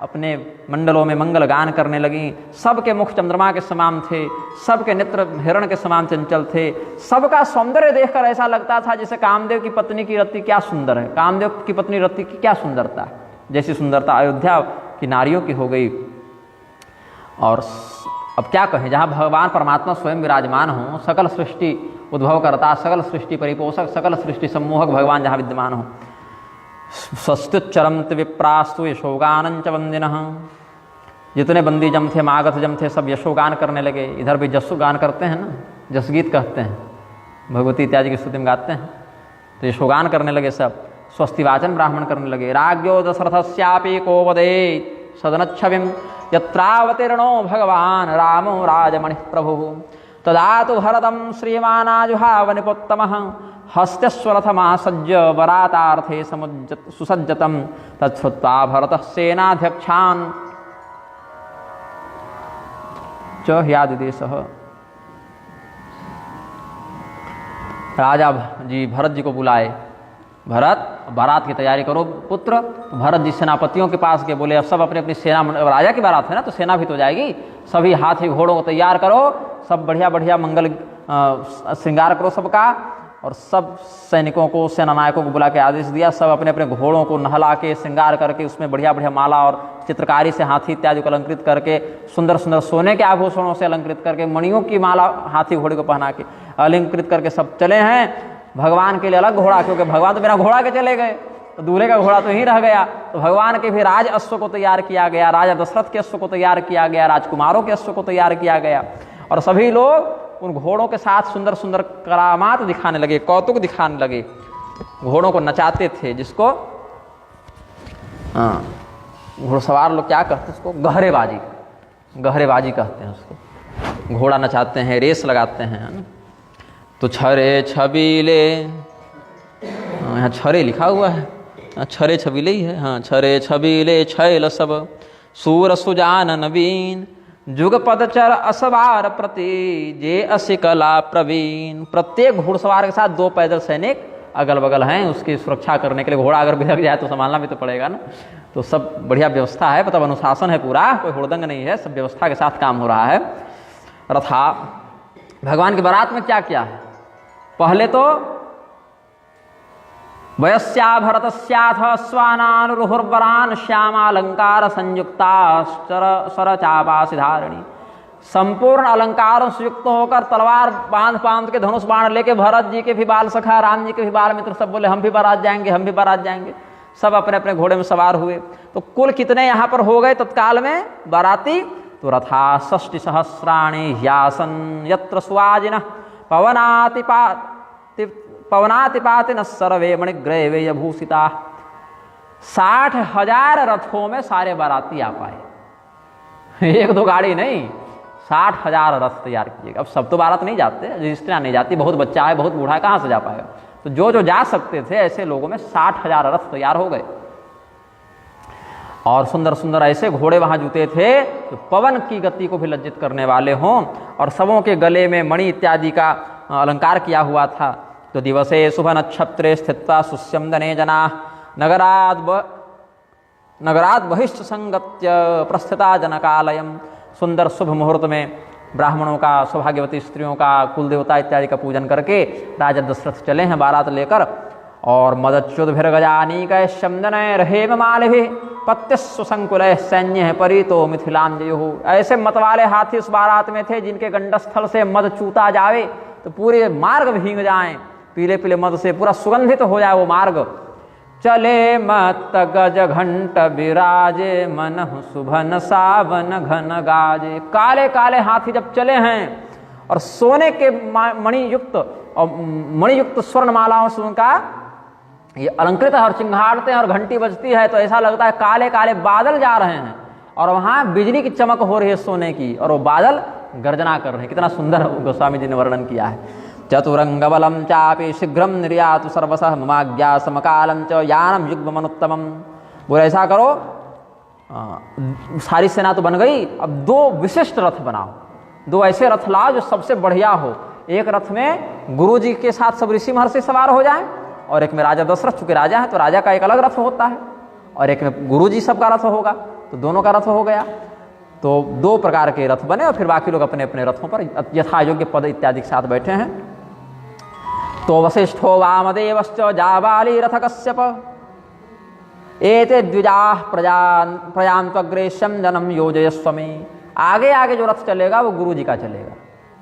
अपने मंडलों में मंगल गान करने लगी। सबके मुख चंद्रमा के समान थे, सबके नेत्र हिरण के समान चंचल थे। सबका सौंदर्य देखकर ऐसा लगता था जैसे कामदेव की पत्नी की रति क्या सुंदर है, कामदेव की पत्नी रति की क्या सुंदरता है, जैसी सुंदरता अयोध्या की नारियों की हो गई। और अब क्या कहें, जहाँ भगवान परमात्मा स्वयं विराजमान हो, सकल सृष्टि उद्भव करता, सकल सृष्टि परिपोषक, सकल सृष्टि सम्मोहक भगवान जहाँ विद्यमान हो। स्वस्त्युच्चरंत विप्रास्तु यशोगानंच वंदिनः। जितने बंदी जम थे, मागध जम थे, सब यशोगान करने लगे। इधर भी जस्सु गान करते हैं ना, जसगीत कहते हैं, भगवती इत्यादि की स्तुति में गाते हैं, तो यशोगान करने लगे सब। स्वस्तिवाचन ब्राह्मण करने लगे। राज्ञो दशरथस्यापि को वदेत् सदनच्छविं, यत्रावतीर्णो भगवान रामो राजमणिः प्रभुः। तदा तु भरतं श्रीमानाजुहाव निपोत्तमः, हस्त्यस्वरथमासज्य वरातार्थे सुसज्जतं। तच्छ्रुत्वा भरतः सेनाध्यक्षान् च ह्यादिदेशः। राजा जी भरत जी को बुलाए, भरत बारात की तैयारी करो पुत्र। तो भरत जी सेनापतियों के पास गए, बोले अब सब अपनी अपनी सेना, राजा की बारात है ना तो सेना भी तो जाएगी, सभी हाथी घोड़ों को तैयार करो, सब बढ़िया बढ़िया मंगल श्रृंगार करो सबका। और सब सैनिकों को, सेना नायकों को बुला के आदेश दिया, सब अपने अपने घोड़ों को नहला के श्रृंगार करके उसमें बढ़िया बढ़िया माला और चित्रकारी से हाथी इत्यादि को अलंकृत करके, सुंदर सुंदर सोने के आभूषणों से अलंकृत करके, मणियों की माला हाथी घोड़े को पहना के अलंकृत करके सब चले हैं। भगवान के लिए अलग घोड़ा, क्योंकि भगवान तो बिना घोड़ा के चले गए, तो दूल्हे का घोड़ा तो ही रह गया। तो भगवान के भी राज अश्व को तैयार किया गया, राजा दशरथ के अश्व को तैयार किया गया, राजकुमारों के अश्व को तैयार किया गया। और सभी लोग उन घोड़ों के साथ सुंदर सुंदर करामात दिखाने लगे, कौतुक दिखाने लगे, घोड़ों को नचाते थे। जिसको घुड़सवार लोग क्या कहते हैं उसको, गहरेबाजी, गहरेबाजी कहते हैं उसको। घोड़ा नचाते हैं, रेस लगाते हैं, है ना। तो छरे छबीले, यहाँ छरे लिखा हुआ है, छरे छबीले ही है, हाँ। छरे छबीले छैल सब, सूर सुजान नवीन, जुग पदचर असवार प्रति, जे असि कला प्रवीण। प्रत्येक घुड़सवार के साथ 2 पैदल सैनिक अगल बगल हैं उसकी सुरक्षा करने के लिए। घोड़ा अगर भिड़क जाए तो संभालना भी तो पड़ेगा ना। तो सब बढ़िया व्यवस्था है, मतलब अनुशासन है पूरा, कोई हुड़दंग नहीं है, सब व्यवस्था के साथ काम हो रहा है। रथा भगवान की बारात में क्या किया है, पहले तो वयस्या भरतस्याथ स्वानानुरुहुर्वरान् श्यामालंकार संयुक्ता सरचापासी धारिणी। संपूर्ण अलंकारों से युक्त होकर तलवार बांध के धनुष बाण लेके भरत जी के भी बाल सखा, राम जी के भी बाल मित्र सब बोले हम भी बारात जाएंगे, हम भी बारात जाएंगे। सब अपने अपने घोड़े में सवार हुए। तो कुल कितने यहाँ पर हो गए तत्काल में बाराती, तो रथा 60 सहस्राणि ह्यासन यत्र सुवाजिनः पवनातिपाति न सर्वे मणिग्रैवे यभूषिता। 60,000 रथों में सारे बाराती आ पाए, 1-2 गाड़ी नहीं, 60,000 रथ तैयार किए। अब सब तो बारात नहीं जाते, रजिस्ट्रियाँ नहीं जाती, बहुत बच्चा है, बहुत बूढ़ा है, कहाँ से जा पाएगा। तो जो जो जा सकते थे ऐसे लोगों में 60,000 रथ तैयार हो गए। और सुंदर सुंदर ऐसे घोड़े वहाँ जुते थे जो पवन की गति को भी लज्जित करने वाले हों, और सबों के गले में मणि इत्यादि का अलंकार किया हुआ था। तो दिवसे शुभ नक्षत्रे स्थित्वा सुस्यम दने जना नगराद बहिष्ठ संगत्य प्रस्थिता जनकालयम। सुंदर शुभ मुहूर्त में ब्राह्मणों का, सौभाग्यवती स्त्रियों का, कुल देवता इत्यादि का पूजन करके राजा दशरथ चले हैं बारात लेकर। और मदच्युतभिर्गजानीक शमदनय रहेम मालभि पत्यस्व संकुल सैन्य परितो मिथिलांजयु। ऐसे मतवाले हाथी उस बारात में थे जिनके गंडस्थल से मद चूता जावे तो पूरे मार्ग भींग जाएं, पीले पीले मद से पूरा सुगंधित हो जाए वो मार्ग। चले मत गज घंट विराजे मनहु सुभन सावन घन गाजे। काले काले हाथी जब चले हैं और सोने के मणियुक्त स्वर्ण मालाओं से उनका ये अलंकृत है और चिंघाड़ते हैं और घंटी बजती है, तो ऐसा लगता है काले काले बादल जा रहे हैं और वहां बिजली की चमक हो रही है सोने की, और वो बादल गर्जना कर रहे हैं। कितना सुंदर गोस्वामी जी ने वर्णन किया है। चतुरंग बलम चापि शीघ्रम निर्यातु सर्वसः ममाज्ञा समकालम च यानम युग्मनुत्तमम। बोले ऐसा करो, सारी सेना तो बन गई, अब दो विशिष्ट रथ बनाओ, दो ऐसे रथ लाओ जो सबसे बढ़िया हो। एक रथ में गुरु जी के साथ सब ऋषि महर्षि सवार हो जाएं, और एक में राजा दशरथ, चूंकि राजा है तो राजा का एक अलग रथ होता है, और एक में गुरु जी सबका रथ होगा, तो दोनों का रथ हो गया। तो दो प्रकार के रथ बने और फिर बाकी लोग अपने अपने रथों पर यथा योग्य पद इत्यादि के साथ बैठे हैं। तो वसिष्ठो वामदेवश्च जाबाली रथ कश्यप एते द्विजाः प्रजान्त्वग्रेशम जनम योजयस्वमे। आगे आगे जो रथ चलेगा वो गुरु जी का चलेगा,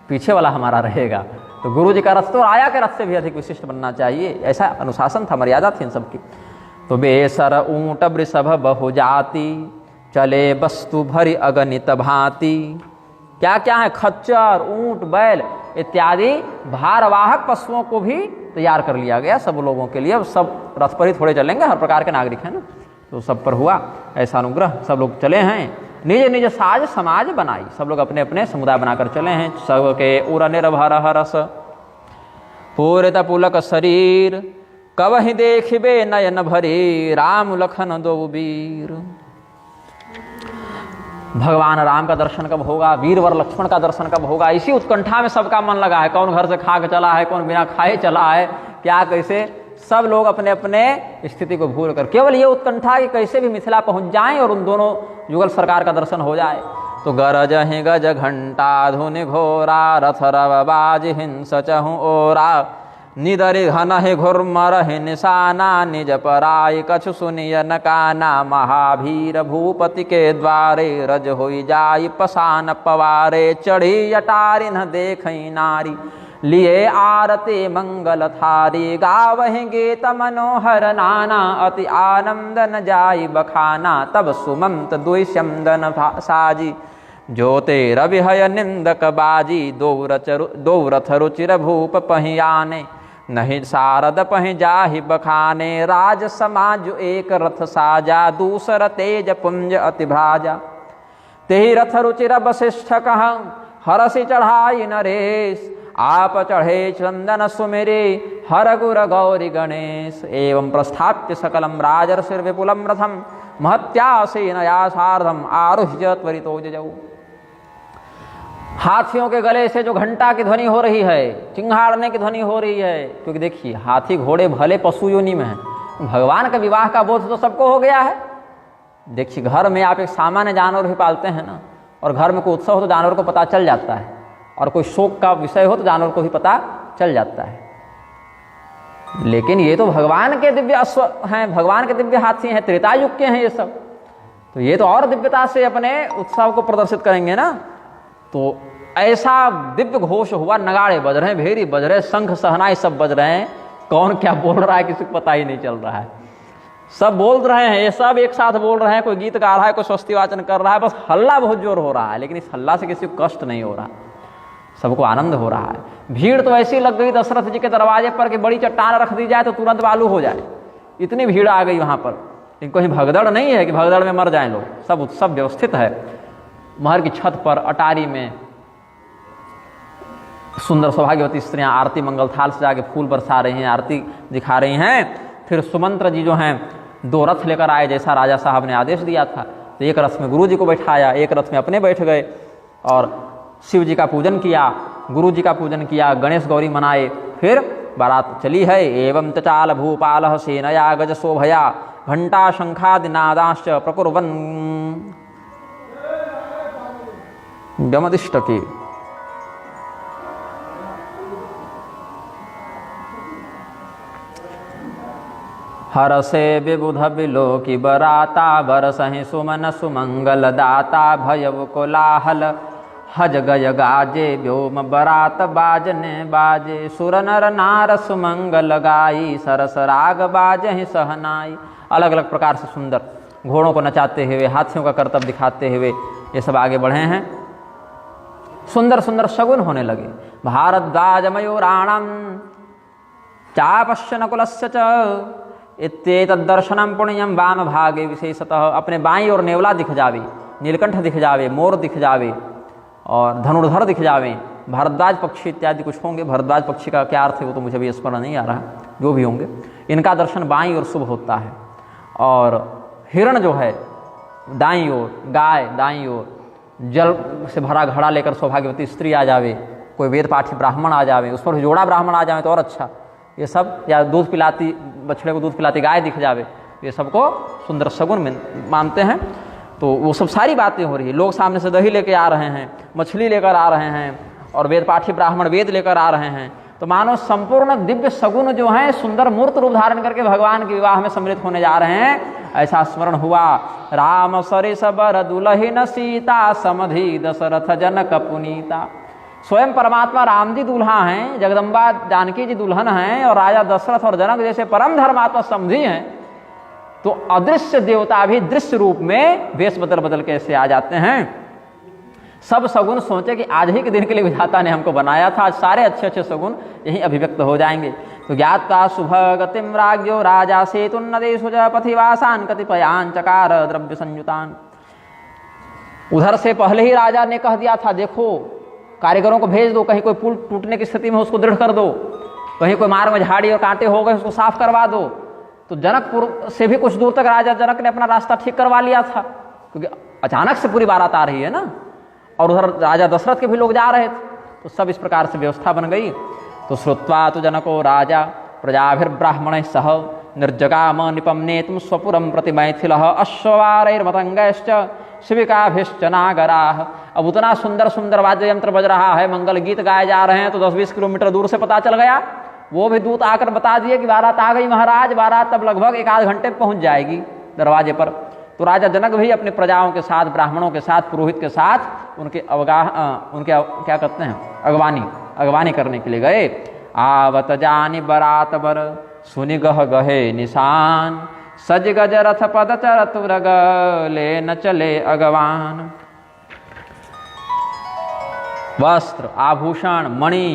पीछे वाला हमारा रहेगा। तो गुरु जी का रथ तो राजा के रथ से भी अधिक विशिष्ट बनना चाहिए, ऐसा अनुशासन था, मर्यादा थी इन सबकी। तो बेसर ऊंट वृषभ बहु जाति चले वस्तु भरी अगणित भांति। क्या क्या है, खच्चर, ऊंट, बैल इत्यादि भारवाहक पशुओं को भी तैयार कर लिया गया सब लोगों के लिए। सब रथ पर ही थोड़े चलेंगे, हर प्रकार के नागरिक हैं ना, तो सब पर हुआ ऐसा अनुग्रह। सब लोग चले हैं, निज निज साज समाज बनाई, सब लोग अपने अपने समुदाय बनाकर चले हैं। सबके उर निर्भर हरस पूरित पुलक शरीर कवहि देखिबे नयन भरी राम लखन दो वीर। भगवान राम का दर्शन कब होगा, वीरवर लक्ष्मण का दर्शन कब होगा, इसी उत्कंठा में सबका मन लगा है। कौन घर से खा के चला है, कौन बिना खाए चला है, क्या कैसे, सब लोग अपने अपने स्थिति को भूल कर केवल ये उत्कंठा कि कैसे भी मिथिला पहुंच जाएं और उन दोनों युगल सरकार का दर्शन हो जाए। तो गरज ही गज घंटा धुनि घोरा रथ रव बाज हिंस चहु ओरा निदरि घन ही घुर्मर ही निशाना निज पराय कछु सुनिय नकाना महाभीर भूपति के द्वारे रज होई जाई पसान पवारे चढ़ी अटारी न देखई नारी लिए आरती मंगल थारी गावहि गीत मनोहर नाना अति आनंद न जाई बखाना तब सुमंत दुष्यम दन साजी ज्योते रविहय निंदक बाजी दो रथ रुचिर भूप पहियाने नहीं शारद पहि जाहि बखाने राज समाज एक रथ साजा दूसर तेज पुंज अति भ्राजा तेहि रथ रुचिर वशिष्ठ कह हरसि चढ़ाई नरेश आप चढ़े चंदन सुमेरे हर गुर गौरी गणेश एवं प्रस्थाप्य सकलम राजर्षिर विपुलम रथम महत्यासेनया सार्धम आरुह्य त्वरितो जजौ। हाथियों के गले से जो घंटा की ध्वनि हो रही है, चिंघाड़ने की ध्वनि हो रही है, क्योंकि देखिए हाथी घोड़े भले पशु योनि में है, भगवान का विवाह का बोध तो सबको हो गया है। देखिए घर में आप एक सामान्य जानवर भी पालते हैं ना, और घर में कोई उत्सव हो तो जानवर को पता चल जाता है, और कोई शोक का विषय हो तो जानवर को भी पता चल जाता है। लेकिन ये तो भगवान के दिव्य अश्व हैं, भगवान के दिव्य हाथी हैं, त्रेता युग के हैं ये सब, तो ये तो और दिव्यता से अपने उत्सव को प्रदर्शित करेंगे ना। तो ऐसा दिव्य घोष हुआ, नगाड़े बज रहे हैं, भेरी बज रहे हैं, शंख सहनाई सब बज रहे हैं, कौन क्या बोल रहा है किसी को पता ही नहीं चल रहा है, सब बोल रहे हैं, ये सब एक साथ बोल रहे हैं, कोई गीत गा रहा है, कोई स्वस्ति वाचन कर रहा है, बस हल्ला बहुत जोर हो रहा है, लेकिन इस हल्ला से किसी को कष्ट नहीं हो रहा, सबको आनंद हो रहा है। भीड़ तो ऐसी लग गई दशरथ जी के दरवाजे पर कि बड़ी चट्टान रख दी जाए तो तुरंत बालू हो जाए, इतनी भीड़ आ गई वहां पर। लेकिन कहीं भगदड़ नहीं है कि भगदड़ में मर जाए लोग, सब उत्सव व्यवस्थित है। महल की छत पर अटारी में सुंदर सौभाग्यवती स्त्रियां आरती मंगल थाल से जाके फूल बरसा रही हैं, आरती दिखा रही हैं। फिर सुमंत्र जी जो हैं 2 रथ लेकर आए जैसा राजा साहब ने आदेश दिया था। तो एक रथ में गुरु जी को बैठाया, एक रथ में अपने बैठ गए और शिव जी का पूजन किया, गुरु जी का पूजन किया, गणेश गौरी मनाए। फिर बारात चली है। एवं चाल भूपाल सेनया गज शोभया घंटा शंखादि नादाश्च प्रकुर्वन् व्यमदिष्टके। हरसे विबुध बिलोकी बराता बरसहि सुमन सुमंगल दाता भयव कोलाहल हज गय गाजे व्योम बरात बाजने बाजे सुर नर नार सुमंगल गाई सरस राग बाजहि सहनाई। अलग अलग प्रकार से सुंदर घोड़ों को नचाते हुए, हाथियों का करतब दिखाते हुए ये सब आगे बढ़े हैं। सुंदर सुंदर शगुन होने लगे। भारद्वाज मयूराणम चापश्य नकुलस्य च इत्येतद्दर्शनम पुण्यम वाम भागे विशेषतः। अपने बाईं ओर नेवला दिख जावे, नीलकंठ दिख जावे, मोर दिख जावे और धनुर्धर दिख जावे, भारद्वाज पक्षी इत्यादि कुछ होंगे। भारद्वाज पक्षी का क्या अर्थ है वो तो मुझे भी स्मरण नहीं आ रहा, जो भी होंगे इनका दर्शन बाईं ओर शुभ होता है। और हिरण जो है दाईं ओर, गाय दाईं ओर, जल से भरा घड़ा लेकर सौभाग्यवती स्त्री आ जावे, कोई वेद पाठी ब्राह्मण आ जावे, उस पर जोड़ा ब्राह्मण आ जावे तो और अच्छा। ये सब, या दूध पिलाती बछड़े को दूध पिलाती गाय दिख जावे, ये सबको सुंदर शगुन में मानते हैं। तो वो सब सारी बातें हो रही है। लोग सामने से दही लेके आ रहे हैं, मछली लेकर आ रहे हैं और वेद पाठी ब्राह्मण वेद लेकर आ रहे हैं। तो मानो संपूर्ण दिव्य सगुन जो हैं सुंदर मूर्त रूप धारण करके भगवान के विवाह में सम्मिलित होने जा रहे हैं, ऐसा स्मरण हुआ। राम सरिस बर दुलहिन सीता समधि दशरथ जनक पुनीता। स्वयं परमात्मा राम जी दूल्हा हैं, जगदम्बा जानकी जी दुल्हन हैं और राजा दशरथ और जनक जैसे परम धर्मात्मा समधी हैं। तो अदृश्य देवता भी दृश्य रूप में वेश बदल बदल के ऐसे आ जाते हैं। सब सगुन सोचे कि आज ही के दिन के लिए विधाता ने हमको बनाया था, आज सारे अच्छे अच्छे सगुन यही अभिव्यक्त हो जाएंगे। तो ज्ञात्वा शुभ गतिम राज्ञो राजा सेतुन्नदेशुज पथिवासान कतिपयान चकार द्रव्य संयुतान। उधर से पहले ही राजा ने कह दिया था, देखो कारीगरों को भेज दो, कहीं कोई पुल टूटने की स्थिति में उसको दृढ़ कर दो, कहीं कोई मार्ग में झाड़ी और कांटे हो गए उसको साफ करवा दो। तो जनकपुर से भी कुछ दूर तक राजा जनक ने अपना रास्ता ठीक करवा लिया था, क्योंकि अचानक से पूरी बारात आ रही है ना, और उधर राजा दशरथ के भी लोग जा रहे थे। तो सब इस प्रकार से व्यवस्था बन गई। तो श्रुत्वा तो जनको राजा प्रजाभिर्ब्राह्मणैः सह निर्जगाम निपम्नेतुं स्वपुरं प्रति मैथिलः अश्ववारैर्मतंगैश्च शिविकाभिश्च नागराः। अब उतना सुंदर सुंदर वाद्य यंत्र बज रहा है, मंगल गीत गाए जा रहे हैं। तो 10-20 किलोमीटर दूर से पता चल गया, वो भी दूत आकर बता दिए कि बारात आ गई महाराज, बारात तब लगभग 1 आध घंटे पहुंच जाएगी दरवाजे पर। तो राजा जनक भी अपने प्रजाओं के साथ, ब्राह्मणों के साथ, पुरोहित के साथ उनके क्या कहते हैं अगवानी करने के लिए गए। आवत जानी बरात बर सुनि गह गहे निशान सज गज रथ पद चरत रग ले न चले अगवान। वस्त्र, आभूषण, मणि,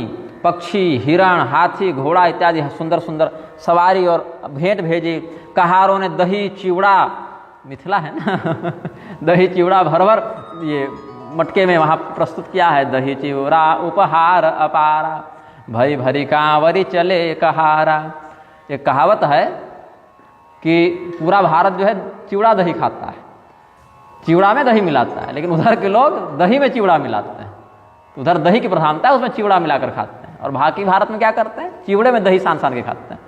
पक्षी, हिरण, हाथी, घोड़ा इत्यादि सुंदर सुंदर सवारी और भेंट भेजी। कहारों ने दही चिवड़ा, मिथिला है ना दही चिवड़ा भर भर ये मटके में वहाँ प्रस्तुत किया है। दही चिवड़ा उपहार अपारा भई भरी कांवरी चले कहारा। एक कहावत है कि पूरा भारत जो है चिवड़ा दही खाता है, चिवड़ा में दही मिलाता है, लेकिन उधर के लोग दही में चिवड़ा मिलाते हैं। तो उधर दही की प्रधानता है, उसमें चिवड़ा मिलाकर खाते हैं, और बाकी भारत में क्या करते हैं, चिवड़े में दही सान सान के खाते हैं।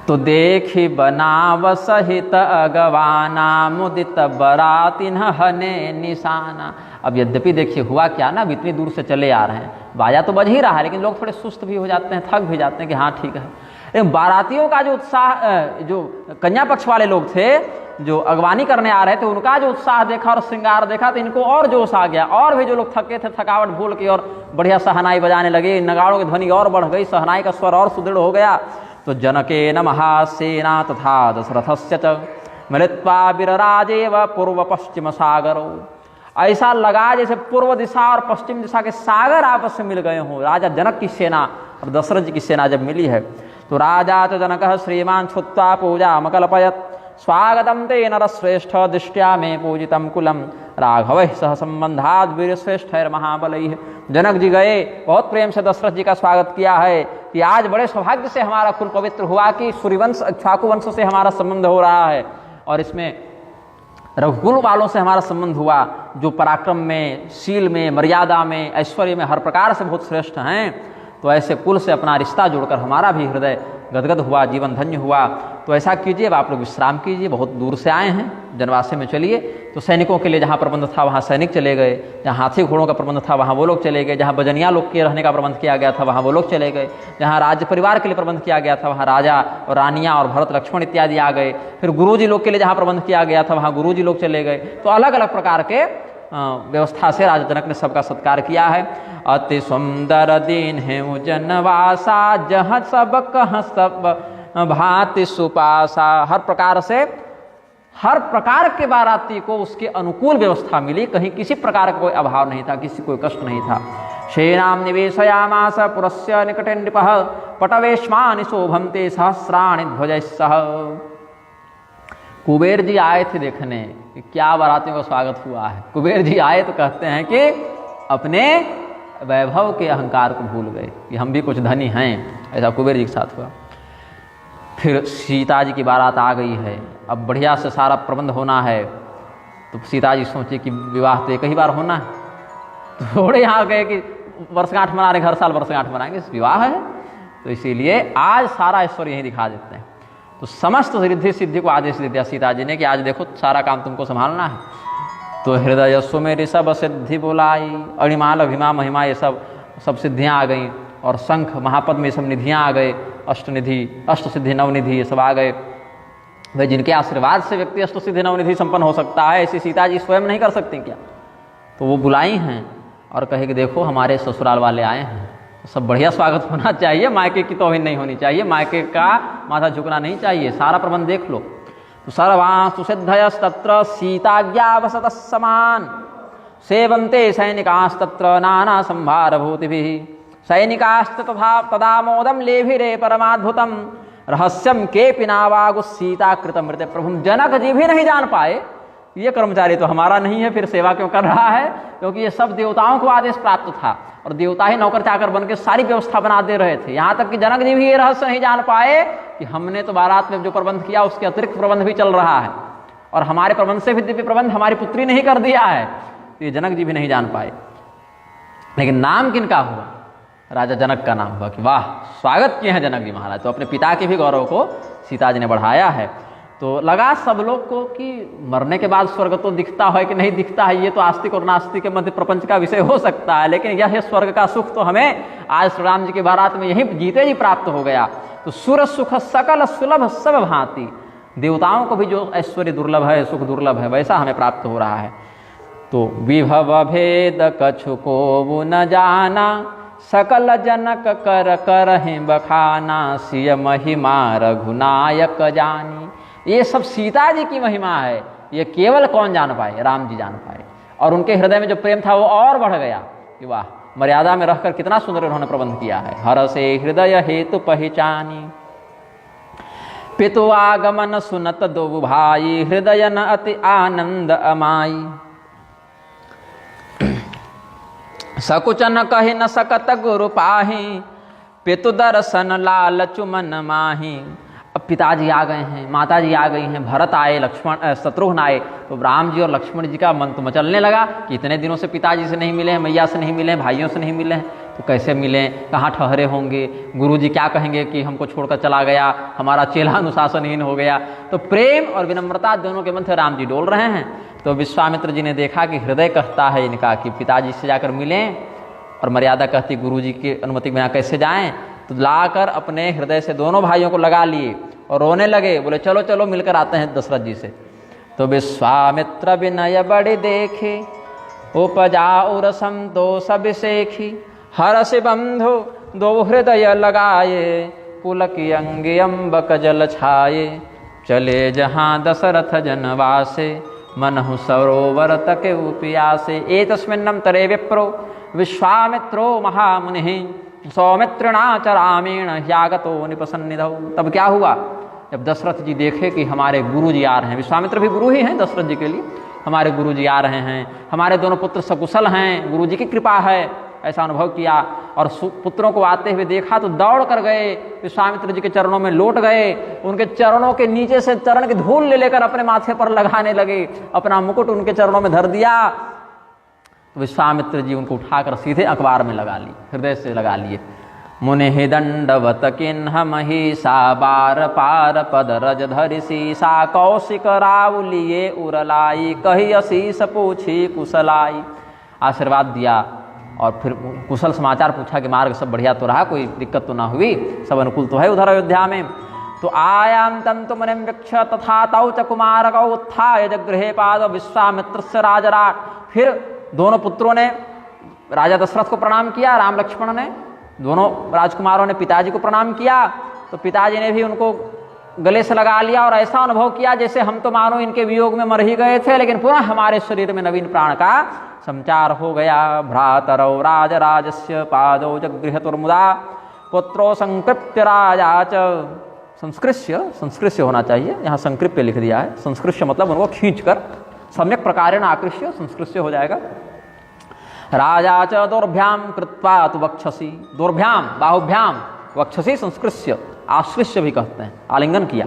तो देखी बनाव सहित अगवाना मुदित बरातिन हने निशाना। अब यद्यपि देखिए हुआ क्या ना, अब इतनी दूर से चले आ रहे हैं, बाजा तो बज ही रहा है, लेकिन लोग थोड़े सुस्त भी हो जाते हैं, थक भी जाते हैं कि हाँ ठीक है। लेकिन बारातियों का जो उत्साह, जो कन्या पक्ष वाले लोग थे जो अगवानी करने आ रहे थे, उनका जो उत्साह देखा और श्रृंगार देखा तो इनको और जोश आ गया। और भी जो लोग थके थे थकावट भूल के और बढ़िया सहनाई बजाने लगे, नगाड़ों की ध्वनि और बढ़ गई, सहनाई का स्वर और सुदृढ़ हो गया। तो जनकेन महासेना तथा दशरथस्य च मिलित्वा विरराजेव पूर्व पश्चिम सागरो। ऐसा लगा जैसे पूर्व दिशा और पश्चिम दिशा के सागर आपस में मिल गए हों। राजा जनक की सेना और दशरथ जी की सेना जब मिली है, तो राजा च जनक श्रीमान छुत्वा पूजा मकल्पयत् स्वागतम ते नरश्रेष्ठ दृष्टया में पूजितम कुलम राघव सह संबंधाद वीरश्रेष्ठ महाबलैः। जनक जी गए, बहुत प्रेम से दशरथ जी का स्वागत किया है कि आज बड़े सौभाग्य से हमारा कुल पवित्र हुआ कि सूर्यवंश इक्ष्वाकु वंश से हमारा संबंध हो रहा है और इसमें रघुकुल वालों से हमारा संबंध हुआ, जो पराक्रम में, शील में, मर्यादा में, ऐश्वर्य में हर प्रकार से बहुत श्रेष्ठ हैं। तो ऐसे कुल से अपना रिश्ता जोड़कर हमारा भी हृदय गदगद हुआ, जीवन धन्य हुआ। तो ऐसा कीजिए, अब आप लोग विश्राम कीजिए, बहुत दूर से आए हैं, जनवासे में चलिए। तो सैनिकों के लिए जहाँ प्रबंध था वहाँ सैनिक चले गए, जहाँ हाथी घोड़ों का प्रबंध था वहाँ वो लोग चले गए, जहाँ बजनिया लोग के रहने का प्रबंध किया गया था वहाँ वो लोग चले गए, जहाँ राज्य परिवार के लिए प्रबंध किया गया था वहाँ राजा और रानियाँ और भरत लक्ष्मण इत्यादि आ गए। फिर गुरुजी लोग के लिए जहाँ प्रबंध किया गया था वहाँ गुरुजी लोग चले गए। तो अलग अलग प्रकार के व्यवस्था से राजा जनक ने सबका सत्कार किया है। अति सुंदर दीन है जनवासा, जहाँ सब कह सब भांति सुपासा। हर प्रकार से हर प्रकार के बाराती को उसके अनुकूल व्यवस्था मिली, कहीं किसी प्रकार का कोई अभाव नहीं था, किसी कोई कष्ट नहीं था। शेनाम निवेशयामास पुरस्य निकटे नृपः, पटवेश्मानि शोभन्ते सहस्राणि ध्वजैः सह। कुबेर जी आए थे देखने कि क्या बारातियों का स्वागत हुआ है। कुबेर जी आए तो कहते हैं कि अपने वैभव के अहंकार को भूल गए कि हम भी कुछ धनी हैं। ऐसा कुबेर जी के साथ हुआ। फिर सीता जी की बारात आ गई है, अब बढ़िया से सारा प्रबंध होना है। तो सीता जी सोचे कि विवाह तो एक ही बार होना है, तो थोड़े यहाँ गए कि वर्षगांठ मना रहे, हर साल वर्षगांठ मनाएंगे, विवाह है। तो इसीलिए आज सारा ऐश्वर्य यहीं दिखा देते हैं। तो समस्त रिद्धि सिद्धि को आदेश दे दिया सीता जी ने कि आज देखो सारा काम तुमको संभालना है। तो हृदय सुमेरि सब सिद्धि बुलाई, अणिमाल अभिमा महिमा, ये सब सिद्धियाँ आ गई। और शंख महापद में सब निधियाँ आ गए, अष्टनिधि, अष्ट सिद्धि नवनिधि ये सब आ गए। वे जिनके आशीर्वाद से व्यक्ति अष्ट सिद्धि नवनिधि संपन्न हो सकता है, ऐसी सीता जी स्वयं नहीं कर सकती क्या? तो वो बुलाई हैं और कहे कि देखो हमारे ससुराल वाले आए हैं, सब बढ़िया स्वागत होना चाहिए, मायके की तौहीन नहीं होनी चाहिए, मायके का माथा झुकना नहीं चाहिए, सारा प्रबंध देख लो। तो सर्वान् सुसिद्धयस्तत्र सीताज्ञावसतः समान, सेवन्ते सैनिकास्तत्र नाना संभारभूतिभिः, सैनिकाश्च तथा तदा मोदं लेभिरे परमाद्भुतम्, रहस्यम के पिनावागु सीता कृतमृत। प्रभु जनक जी भी नहीं जान पाए ये कर्मचारी तो हमारा नहीं है, फिर सेवा क्यों कर रहा है? क्योंकि ये सब देवताओं को आदेश प्राप्त था और देवता ही नौकर चाकर बन के सारी व्यवस्था बना दे रहे थे। यहाँ तक कि जनक जी भी ये रहस्य नहीं जान पाए कि हमने तो बारात में जो प्रबंध किया उसके अतिरिक्त प्रबंध भी चल रहा है और हमारे प्रबंध से भी दिव्य प्रबंध हमारी पुत्री ने ही कर दिया है। तो ये जनक जी भी नहीं जान पाए। लेकिन नाम किनका हुआ? राजा जनक का नाम हुआ कि वाह स्वागत किए हैं जनक जी महाराज। तो अपने पिता के भी गौरव को सीता जी ने बढ़ाया है। तो लगा सब लोग को कि मरने के बाद स्वर्ग तो दिखता है कि नहीं दिखता है, ये तो आस्तिक और नास्तिक के मध्य प्रपंच का विषय हो सकता है, लेकिन यह स्वर्ग का सुख तो हमें आज श्री राम जी की बारात में यही जीते जी प्राप्त हो गया। तो सुर सुख सकल सुलभ सब भांति, देवताओं को भी जो ऐश्वर्य दुर्लभ है, सुख दुर्लभ है, वैसा हमें प्राप्त हो रहा है। तो विभव भेद कछु को न जाना, सकल जनक कर करहि बखाना, सिय महिमा रघुनायक जानी। ये सब सीता जी की महिमा है, ये केवल कौन जान पाए? राम जी जान पाए। और उनके हृदय में जो प्रेम था वो और बढ़ गया कि वाह मर्यादा में रहकर कितना सुंदर उन्होंने प्रबंध किया है। हर से हृदय हेतु पहचानी, पितु आगमन सुनत दो भाई, हृदय न अति आनंद अमाई। सकुचन कहि न सकत गुरु पाही, पितु दर्शन लाल चुमन माही। अब पिताजी आ गए हैं, माताजी आ गई हैं, भरत आए, लक्ष्मण शत्रुघ्न आए। तो राम जी और लक्ष्मण जी का मन तो मचलने लगा कि इतने दिनों से पिताजी से नहीं मिले हैं, मैया से नहीं मिले हैं, भाइयों से नहीं मिले हैं, तो कैसे मिले, कहाँ ठहरे होंगे, गुरुजी क्या कहेंगे कि हमको छोड़कर चला गया, हमारा चेला अनुशासनहीन हो गया। तो प्रेम और विनम्रता दोनों के मन से राम जी डोल रहे हैं। तो विश्वामित्र जी ने देखा कि हृदय कहता है इनका कि पिताजी से जाकर मिलें, और मर्यादा कहती गुरुजी की अनुमति बिना कैसे जाएं। तो लाकर अपने हृदय से दोनों भाइयों को लगा लिए और रोने लगे, बोले चलो चलो मिलकर आते हैं दशरथ जी से। तो विश्वामित्र विनय बड़े देखे, उपजा उर संतोष अभिषेखी, हर्ष बंधु दो हृदय लगाए, पुलक अंगे अम्बक जल छाये, चले जहाँ दशरथ जनवासे, मनहु सरोवर तके उपियासे। एतस्मिन्नंतरे विप्रो विश्वामित्रो महामुनिः, सौमित्रिणा च रामेण ह्यागतो निपसन्निधौ। तब क्या हुआ? जब दशरथ जी देखे कि हमारे गुरु जी आ रहे हैं, विश्वामित्र भी गुरु ही हैं दशरथ जी के लिए, हमारे गुरु जी आ रहे हैं, हमारे दोनों पुत्र सकुशल हैं, गुरु जी की कृपा है, ऐसा अनुभव किया। और पुत्रों को आते हुए देखा तो दौड़ कर गए, विश्वामित्र जी के चरणों में लौट गए, उनके चरणों के नीचे से चरण की धूल ले लेकर अपने माथे पर लगाने लगे, अपना मुकुट उनके चरणों में धर दिया। तो विश्वामित्र जी उनको उठाकर सीधे अखबार में लगा ली, हृदय से लगा लिए। मुनि दंडवत किन्ह महिषा बार पार पद रज धरिसी सा कौशिक राउलिए उरलाई कही असीस पूछी कुशलाई। आशीर्वाद दिया और फिर कुशल समाचार पूछा कि मार्ग सब बढ़िया तो रहा, कोई दिक्कत तो ना हुई, सब अनुकूल तो है उधर अयोध्या में। तो आयाम तंतु मुनिम वृक्ष तथा तौ च कुमार कौ उत्थाय जगृहे पाद विश्वामित्र से राजराट। फिर दोनों पुत्रों ने राजा दशरथ को प्रणाम किया, राम लक्ष्मण ने, दोनों राजकुमारों ने पिताजी को प्रणाम किया। तो पिताजी ने भी उनको गले से लगा लिया और ऐसा अनुभव किया जैसे हम तो मानो इनके वियोग में मर ही गए थे, लेकिन पुनः हमारे शरीर में नवीन प्राण का संचार हो गया। भ्रातरौ राजराजस्य पादौ जगृहतुर्मुदा पुत्रो संकृप्य राजा च। संस्कृष्य होना चाहिए, यहाँ संकृप्य लिख दिया है। संस्कृष्य मतलब उनको खींचकर, सम्यक प्रकारेण आकृष्य, संस्कृष्य हो जाएगा। राजा च दोर्भ्याम कृत्वा तु वक्षसी, दोर्भ्याम बाहुभ्याम, वक्षसी संस्कृष्य, आश्लिष्य भी कहते हैं, आलिंगन किया।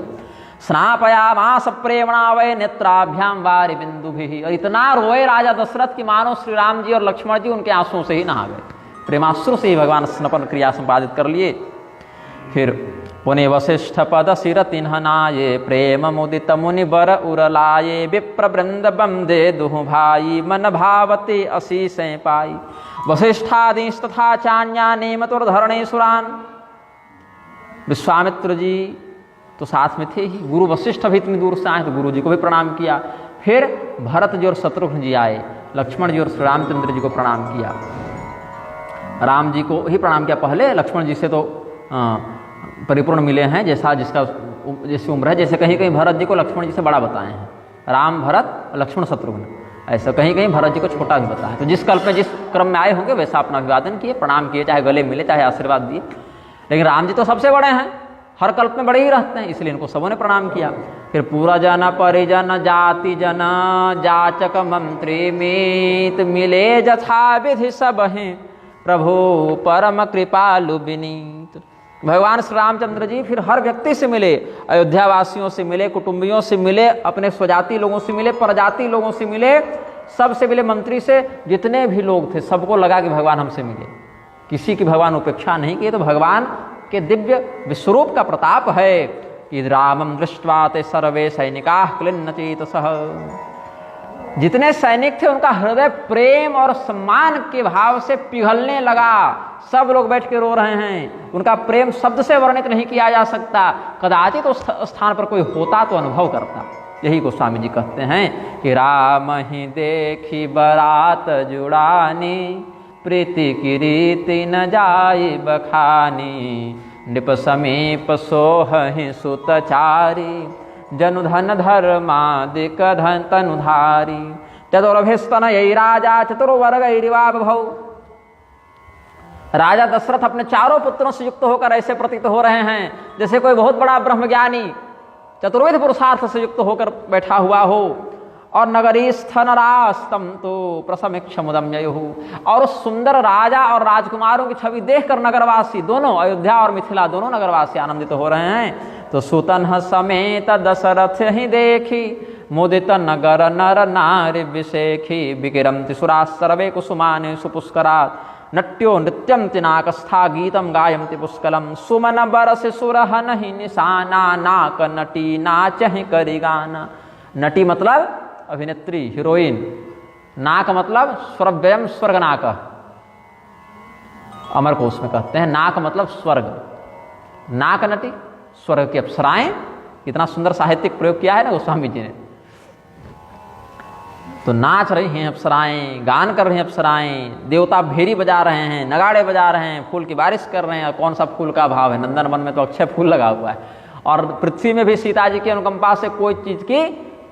स्नापयामास प्रेमणा वै नेत्राभ्याम वारि बिंदुभिः। और इतना रोए राजा दशरथ की मानो श्री राम जी और लक्ष्मण जी उनके आंसुओं से ही नहा गए, प्रेमाश्रु से ही भगवान स्नपन क्रिया संपादित कर लिए। फिर पुनि वशिष्ठ पद सिर तिन्हनाये प्रेम मुदित मुनि बर उरलाये विप्र वृंद बंदे दुहु भाई मन भावती असी से पाई। वशिष्ठादीश तथा चान्या नेमतुर्धरणे सुरान। विश्वामित्र जी तो साथ में थे ही, गुरु वशिष्ठ भी इतनी दूर से आए तो गुरु जी को भी प्रणाम किया। फिर भरत जी और शत्रुघ्न जी आए, लक्ष्मण जी और श्री रामचंद्र जी को प्रणाम किया, राम जी को ही प्रणाम किया पहले, लक्ष्मण जी से तो परिपूर्ण मिले हैं, जैसा जिसका जैसी उम्र है, जैसे कहीं कहीं भरत जी को लक्ष्मण जी से बड़ा बताए हैं, राम भरत लक्ष्मण शत्रुघ्न, ऐसा कहीं कहीं भरत जी को छोटा भी बताया। तो जिस कल्प में जिस क्रम में आए होंगे वैसा अपना अभिवादन किए, प्रणाम किए, चाहे गले मिले चाहे आशीर्वाद दिए। लेकिन राम जी तो सबसे बड़े हैं, हर कल्प में बड़े ही रहते हैं, इसलिए इनको सबों ने प्रणाम किया। फिर पूरा जन परिजन जाति जन जाचक मंत्री मीत मिले जथा विधि सब हैं प्रभु परम कृपालु विनीत। भगवान श्री रामचंद्र जी फिर हर व्यक्ति से मिले, अयोध्या वासियों से मिले, कुटुंबियों से मिले, अपने स्वजाति लोगों से मिले, परजाति लोगों से मिले, सबसे मिले, मंत्री से, जितने भी लोग थे सबको लगा कि भगवान हमसे मिले, किसी की भगवान उपेक्षा नहीं की। तो भगवान के दिव्य विश्वरूप का प्रताप है कि रामम दृष्ट्वा ते सर्वे सैनिका क्लिन्नचेतसः। जितने सैनिक थे उनका हृदय प्रेम और सम्मान के भाव से पिघलने लगा, सब लोग बैठ के रो रहे हैं, उनका प्रेम शब्द से वर्णित नहीं किया जा सकता, कदाचित उस स्थान पर कोई होता तो अनुभव करता। यही गोस्वामी जी कहते हैं कि राम ही देखी बरात जुड़ानी प्रीति की रीति न जाई बखानी नृप समीप सोहि सुतचारी जनुधन धर्मादिक धन तनुधारी चतुर्भिस्तन यही राजा चतुर्वर्गैरिवा बभौ। राजा दशरथ अपने चारों पुत्रों से युक्त होकर ऐसे प्रतीत हो रहे हैं जैसे कोई बहुत बड़ा ब्रह्मज्ञानी चतुर्विध पुरुषार्थ से युक्त होकर बैठा हुआ हो। और नगरी स्थनरास्तम तो प्रसमीक्षमुदम ययुः। और उस सुंदर राजा और राजकुमारों की छवि देखकर नगरवासी दोनों, अयोध्या और मिथिला दोनों नगरवासी आनंदित हो रहे हैं। तो सुतन समेत दशरथ ही देखी मुदित नगर नर नारी विशेखी विकिरंति सुरा सर्वे कुसुमानि सुपुष्करात् नट्यो नृत्यं तिनाकस्था गीतम गायन्ति पुष्कलम सुमन बरस सुरहन ही निशाना नाक नटी नाचहि करि गाना। नटी मतलब अभिनेत्री, हीरोइन, नाक मतलब स्वर्गयम स्वर्ग नाक, अमर कोश में कहते हैं नाक मतलब स्वर्ग, नाक नटी स्वर्ग की अप्सराएं। इतना सुंदर साहित्यिक प्रयोग किया है ना गोस्वामी जी ने। तो नाच रही हैं अप्सराएं, गान कर रही हैं अप्सराएं, देवता भेरी बजा रहे हैं, नगाड़े बजा रहे हैं, फूल की बारिश कर रहे हैं। कौन सा फूल का भाव है, नंदन वन में तो अक्षय फूल लगा हुआ है। और पृथ्वी में भी सीता जी की अनुकंपा से कोई चीज की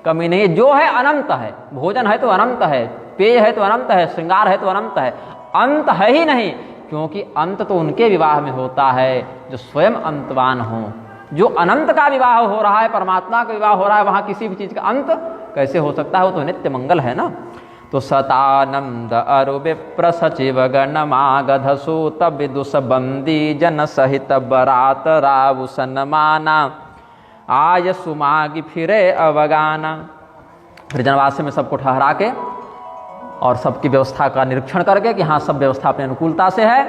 कमी नहीं। जो है अनंत है, भोजन है तो अनंत है, पेय है तो अनंत है, श्रृंगार है तो अनंत है, अंत है ही नहीं, क्योंकि अंत तो उनके विवाह में होता है जो स्वयं अंतवान हो। जो अनंत का विवाह हो रहा है, परमात्मा का विवाह हो रहा है, वहाँ किसी भी चीज़ का अंत कैसे हो सकता है? वो तो नित्य मंगल है ना। तो सतानंद अरु विप्र सचिव गण मागध सूत विदुष बंदी जन सहित बरात राव सन्माना आय सुमागी फिरे अवगाना। फिर जनवासी में सबको ठहरा के और सबकी व्यवस्था का निरीक्षण करके कि हाँ सब व्यवस्था अपने अनुकूलता से है,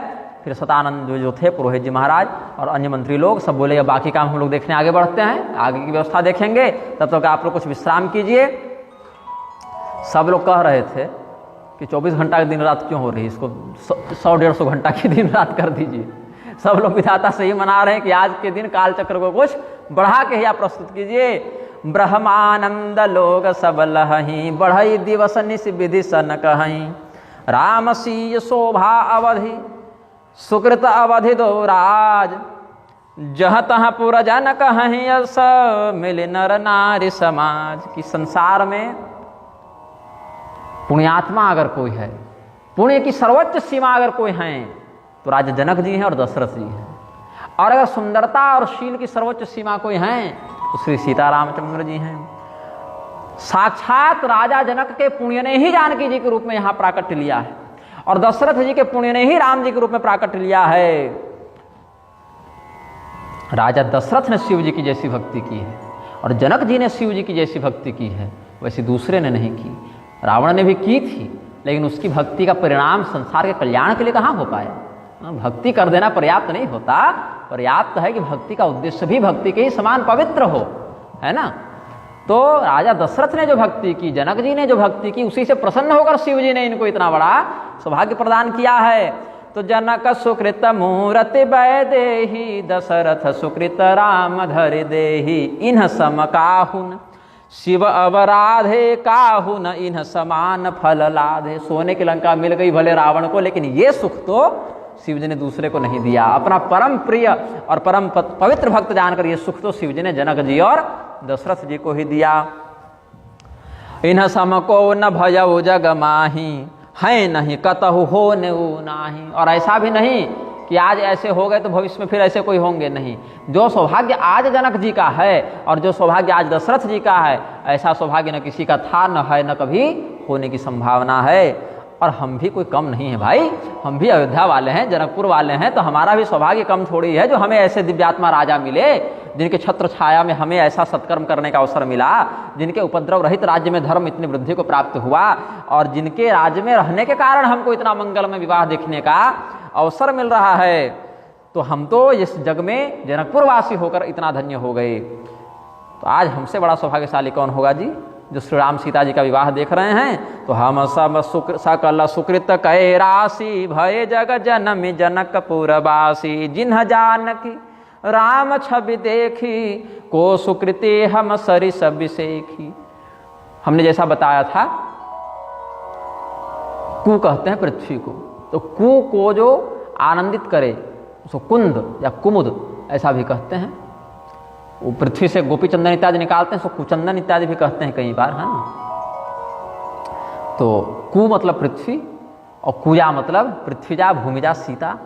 फिर सतानंद जो थे पुरोहित जी महाराज और अन्य मंत्री लोग सब बोले अब बाकी काम हम लोग देखने आगे बढ़ते हैं, आगे की व्यवस्था देखेंगे, तब तक आप लोग कुछ विश्राम कीजिए। सब लोग कह रहे थे कि 24 घंटा की दिन रात क्यों हो रही है, इसको 100-150 घंटा की दिन रात कर दीजिए। सब लोग विधाता से ही मना रहे हैं कि आज के दिन काल चक्र को कुछ बढ़ा के ही आप प्रस्तुत कीजिए। ब्रह्मानंद लोग सब लहहीं बढ़ई दिवस निस विधि सन कहीं राम सीय शोभा अवधि सुकृत अवधि दो राज जह तह पुर जन कहीं यस मिल नर नारी समाज। की संसार में पुण्यात्मा अगर कोई है, पुण्य की सर्वोच्च सीमा अगर कोई है तो राजा जनक जी हैं और दशरथ जी हैं, और अगर सुंदरता और शील की सर्वोच्च सीमा कोई है तो श्री सीता रामचंद्र जी हैं। साक्षात राजा जनक के पुण्य ने ही जानकी जी के रूप में यहाँ प्राकट्य लिया है और दशरथ जी के पुण्य ने ही राम जी के रूप में प्राकट्य लिया है। राजा दशरथ ने शिव जी की जैसी भक्ति की है और जनक जी ने शिव जी की जैसी भक्ति की है, वैसे दूसरे ने नहीं की। रावण ने भी की थी, लेकिन उसकी भक्ति का परिणाम संसार के कल्याण के लिए कहाँ हो पाया। भक्ति कर देना पर्याप्त नहीं होता, पर्याप्त है कि भक्ति का उद्देश्य भी भक्ति के ही समान पवित्र हो, है ना। तो राजा दशरथ ने जो भक्ति की, जनक जी ने जो भक्ति की, उसी से प्रसन्न होकर शिव जी ने इनको इतना बड़ा सौभाग्य प्रदान किया है। तो जनक सुकृत मूर्ति वैदेही दशरथ सुकृत राम धरि देही इन्ह सम काहुन शिव अवराधे काहुन इन्ह समान फल लाधे। सोने की लंका मिल गई भले रावण को, लेकिन ये सुख तो शिव जी ने दूसरे को नहीं दिया। अपना परम प्रिय और परम पवित्र भक्त जानकर ये सुख तो शिव जी ने जनक जी और दशरथ जी को ही दिया। इन्ह सम को न भयउ जग माही है नहीं कतहु हो ने नाही। और ऐसा भी नहीं कि आज ऐसे हो गए तो भविष्य में फिर ऐसे कोई होंगे, नहीं। जो सौभाग्य आज जनक जी का है और जो सौभाग्य आज दशरथ जी का है, ऐसा सौभाग्य न किसी का था, न है, न कभी होने की संभावना है। और हम भी कोई कम नहीं है भाई, हम भी अयोध्या वाले हैं, जनकपुर वाले हैं, तो हमारा भी सौभाग्य कम थोड़ी है जो हमें ऐसे दिव्यात्मा राजा मिले, जिनके छत्र छाया में हमें ऐसा सत्कर्म करने का अवसर मिला, जिनके उपद्रव रहित राज्य में धर्म इतनी वृद्धि को प्राप्त हुआ और जिनके राज्य में रहने के कारण हमको इतना मंगलमय विवाह देखने का अवसर मिल रहा है। तो हम तो इस जग में जनकपुर वासी होकर इतना धन्य हो गए। तो आज हमसे बड़ा सौभाग्यशाली कौन होगा जी, जो श्री राम सीता जी का विवाह देख रहे हैं। तो हम सब सकल सुकृत कै राशि भय जग जनम जनकपुर वासी जिन्ह जानकी राम छवि देखी को सुकृति हम सरिस विसेखी। हमने जैसा बताया था, कु कहते हैं पृथ्वी को, तो कु को जो आनंदित करे उसको कुंद या कुमुद ऐसा भी कहते हैं। वो पृथ्वी से गोपी चंदन इत्यादि निकालते हैं, सो कुचंदन इत्यादि भी कहते हैं कई बार, है ना। तो कु मतलब पृथ्वी और कुया मतलब पृथ्वीजा भूमिजा सीता।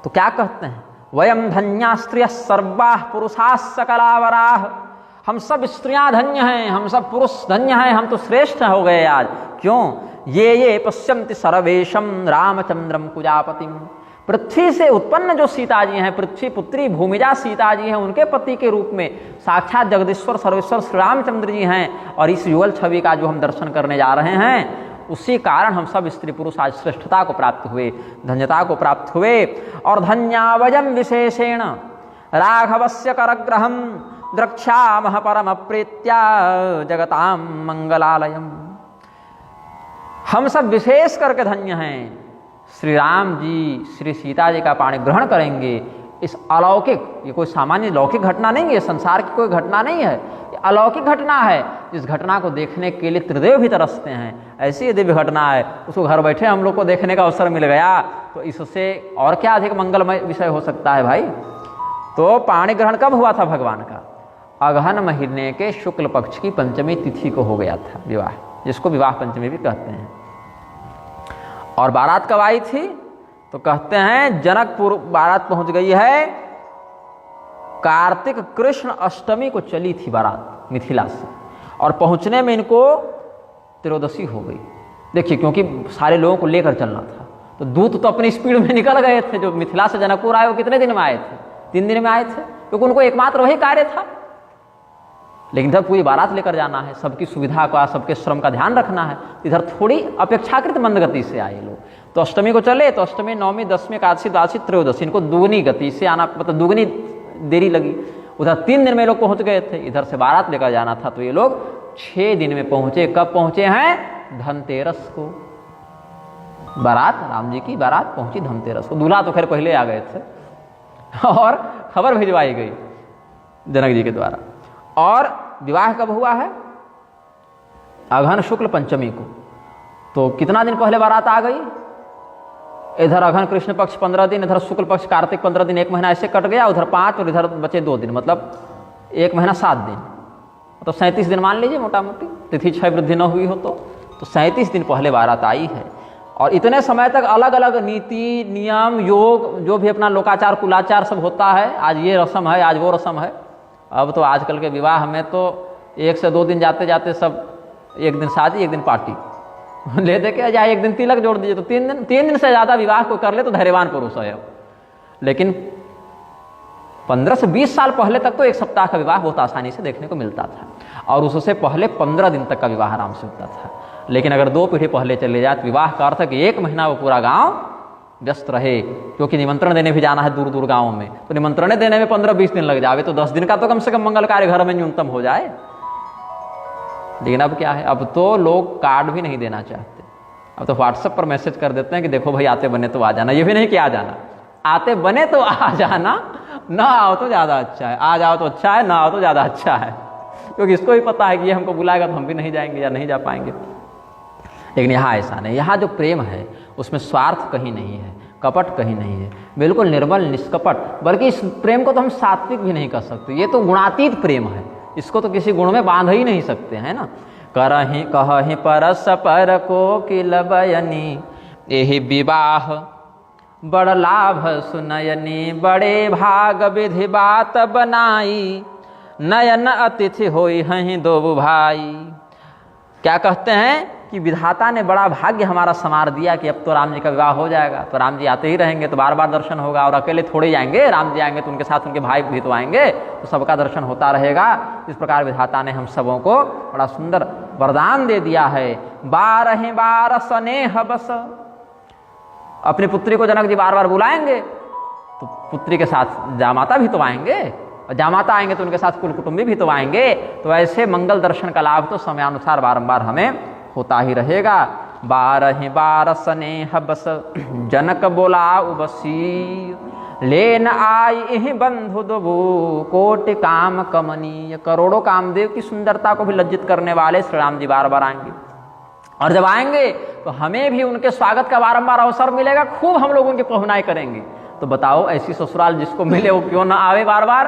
तो क्या कहते हैं, वयम धन्या स्त्रिय सर्वा पुरुषा सकलावराह। हम सब स्त्रियां धन्य हैं, हम सब पुरुष धन्य हैं, हम तो श्रेष्ठ हो गए आज। क्यों? ये पश्यन्ति सर्वेशम रामचंद्रम कुजापतिम। पृथ्वी से उत्पन्न जो सीता जी हैं, पृथ्वी पुत्री भूमिजा सीता जी हैं, उनके पति के रूप में साक्षात जगदीश्वर सर्वेश्वर श्री रामचंद्र जी हैं। और इस युगल छवि का जो हम दर्शन करने जा रहे हैं, उसी कारण हम सब स्त्री पुरुष आज श्रेष्ठता को प्राप्त हुए, धन्यता को प्राप्त हुए। और धन्यावयम विशेषेण राघवस्य करग्रहम द्रक्ष्यामः परम प्रीत्या जगताम मंगलालयम। हम सब विशेष करके धन्य हैं, श्री राम जी श्री सीता जी का पाणी ग्रहण करेंगे। इस अलौकिक, ये कोई सामान्य लौकिक घटना नहीं है, संसार की कोई घटना नहीं है, ये अलौकिक घटना है। जिस घटना को देखने के लिए त्रिदेव भी तरसते हैं, ऐसी ये दिव्य घटना है। उसको घर बैठे हम लोग को देखने का अवसर मिल गया, तो इससे और क्या अधिक मंगलमय विषय हो सकता है भाई। तो पाणी ग्रहण कब हुआ था भगवान का? अगहन महीने के शुक्ल पक्ष की पंचमी तिथि को हो गया था विवाह, जिसको विवाह पंचमी भी कहते हैं। और बारात कब आई थी? तो कहते हैं जनकपुर बारात पहुंच गई है कार्तिक कृष्ण अष्टमी को चली थी बारात मिथिला से, और पहुंचने में इनको त्रयोदशी हो गई। देखिए, क्योंकि सारे लोगों को लेकर चलना था, तो दूत तो अपनी स्पीड में निकल गए थे। जो मिथिला से जनकपुर आए वो कितने दिन में आए थे? 3 दिन में आए थे, क्योंकि उनको एकमात्र वही कार्य था। लेकिन इधर पूरी बारात लेकर जाना है, सबकी सुविधा का, सबके श्रम का ध्यान रखना है, इधर थोड़ी अपेक्षाकृत मंद गति से आए लोग। तो अष्टमी को चले, तो अष्टमी, नवमी, दसवीं, एकादशी, द्वादशी, त्रयोदशी, इनको दुगनी गति से आना, मतलब दुगनी देरी लगी। उधर 3 दिन में लोग पहुंच गए थे, इधर से बारात लेकर जाना था, तो ये लोग 6 दिन में पहुंचे। कब पहुंचे हैं? धनतेरस को। बारात, राम जी की बारात पहुंची धनतेरस को। दूल्हा तो खैर पहले आ गए थे, और खबर भिजवाई गई जनक जी के द्वारा। और विवाह कब हुआ है? अघन शुक्ल पंचमी को। तो कितना दिन पहले बारात आ गई? इधर अघन कृष्ण पक्ष 15 दिन, इधर शुक्ल पक्ष कार्तिक 15 दिन, 1 महीना ऐसे कट गया। उधर 5 और इधर बचे 2 दिन, मतलब 1 महीना 7 दिन, तो 37 दिन मान लीजिए मोटा मोटी, तिथि 6 वृद्धि न हुई हो तो 37 दिन पहले बारात आई है। और इतने समय तक अलग अलग नीति, नियम, योग, जो भी अपना लोकाचार कुलाचार सब होता है, आज ये रस्म है, आज वो रस्म है। अब तो आजकल के विवाह में तो 1 से 2 दिन जाते जाते सब, 1 दिन शादी, 1 दिन पार्टी ले दे के, या 1 दिन तिलक जोड़ दीजिए, तो 3 दिन से ज़्यादा विवाह को कर ले तो धैर्यवान पुरुष है। लेकिन 15 से 20 साल पहले तक तो 1 सप्ताह का विवाह बहुत आसानी से देखने को मिलता था, और उससे पहले 15 दिन तक का विवाह आराम से होता था। लेकिन अगर 2 पीढ़ी पहले चले जाए तो विवाह का अर्थ है कि 1 महीना वो पूरा गांव व्यस्त रहे, क्योंकि निमंत्रण देने भी जाना है दूर दूर गाँव में, तो निमंत्रण देने में 15-20 दिन लग जावे, तो 10 दिन का तो कम से कम मंगल कार्य घर में न्यूनतम हो जाए। लेकिन अब क्या है, अब तो लोग कार्ड भी नहीं देना चाहते, अब तो व्हाट्सएप पर मैसेज कर देते हैं कि देखो भाई आते बने तो आ जाना। ये भी नहीं कि आ जाना, आते बने तो आ जाना, ना आओ तो ज़्यादा अच्छा है, आ जाओ तो अच्छा है, ना आओ तो ज़्यादा अच्छा है, क्योंकि इसको भी पता है कि ये हमको बुलाएगा तो हम भी नहीं जाएंगे या नहीं जा पाएंगे। लेकिन यहाँ ऐसा नहीं, यहाँ जो प्रेम है उसमें स्वार्थ कहीं नहीं है, कपट कहीं नहीं है, बिल्कुल निर्मल निष्कपट। बल्कि इस प्रेम को तो हम सात्विक भी नहीं कर सकते, ये तो गुणातीत प्रेम है, इसको तो किसी गुण में बांध ही नहीं सकते, है ना। करहि कहहि परस पर को किल बयनी, एहि विवाह बड़ लाभ सुनयनी, बड़े भाग विधि बात बनाई, नयन अतिथि होई हहीं 2 भाई। क्या कहते हैं कि विधाता ने बड़ा भाग्य हमारा संवार दिया कि अब तो राम जी का विवाह हो जाएगा, तो राम जी आते ही रहेंगे तो बार बार दर्शन होगा, और अकेले थोड़े जाएंगे, राम जी आएंगे तो उनके साथ उनके भाई भी तो आएंगे, तो सबका दर्शन होता रहेगा। इस प्रकार विधाता ने हम सबों को बड़ा सुंदर वरदान दे दिया है। 12 स्नेह बस, अपनी पुत्री को जनक जी बार बार बुलाएंगे तो पुत्री के साथ जामाता भी तो आएंगे, और जामाता आएंगे तो उनके साथ कुल कुटुंबी भी तो आएंगे। तो ऐसे मंगल दर्शन का लाभ तो समयानुसार बारंबार हमें होता ही रहेगा। 12 स्नेह बस, जनक बोलाऊ बसी, लेन आई इहि बंधु 2 कोटि काम कमनीय। करोड़ों कामदेव की सुंदरता को भी लज्जित करने वाले श्री राम जी बार बार आएंगे, और जब आएंगे तो हमें भी उनके स्वागत का बारंबार अवसर मिलेगा, खूब हम लोग उनकी पहुनाई करेंगे। तो बताओ, ऐसी ससुराल जिसको मिले वो क्यों ना आवे बार बार।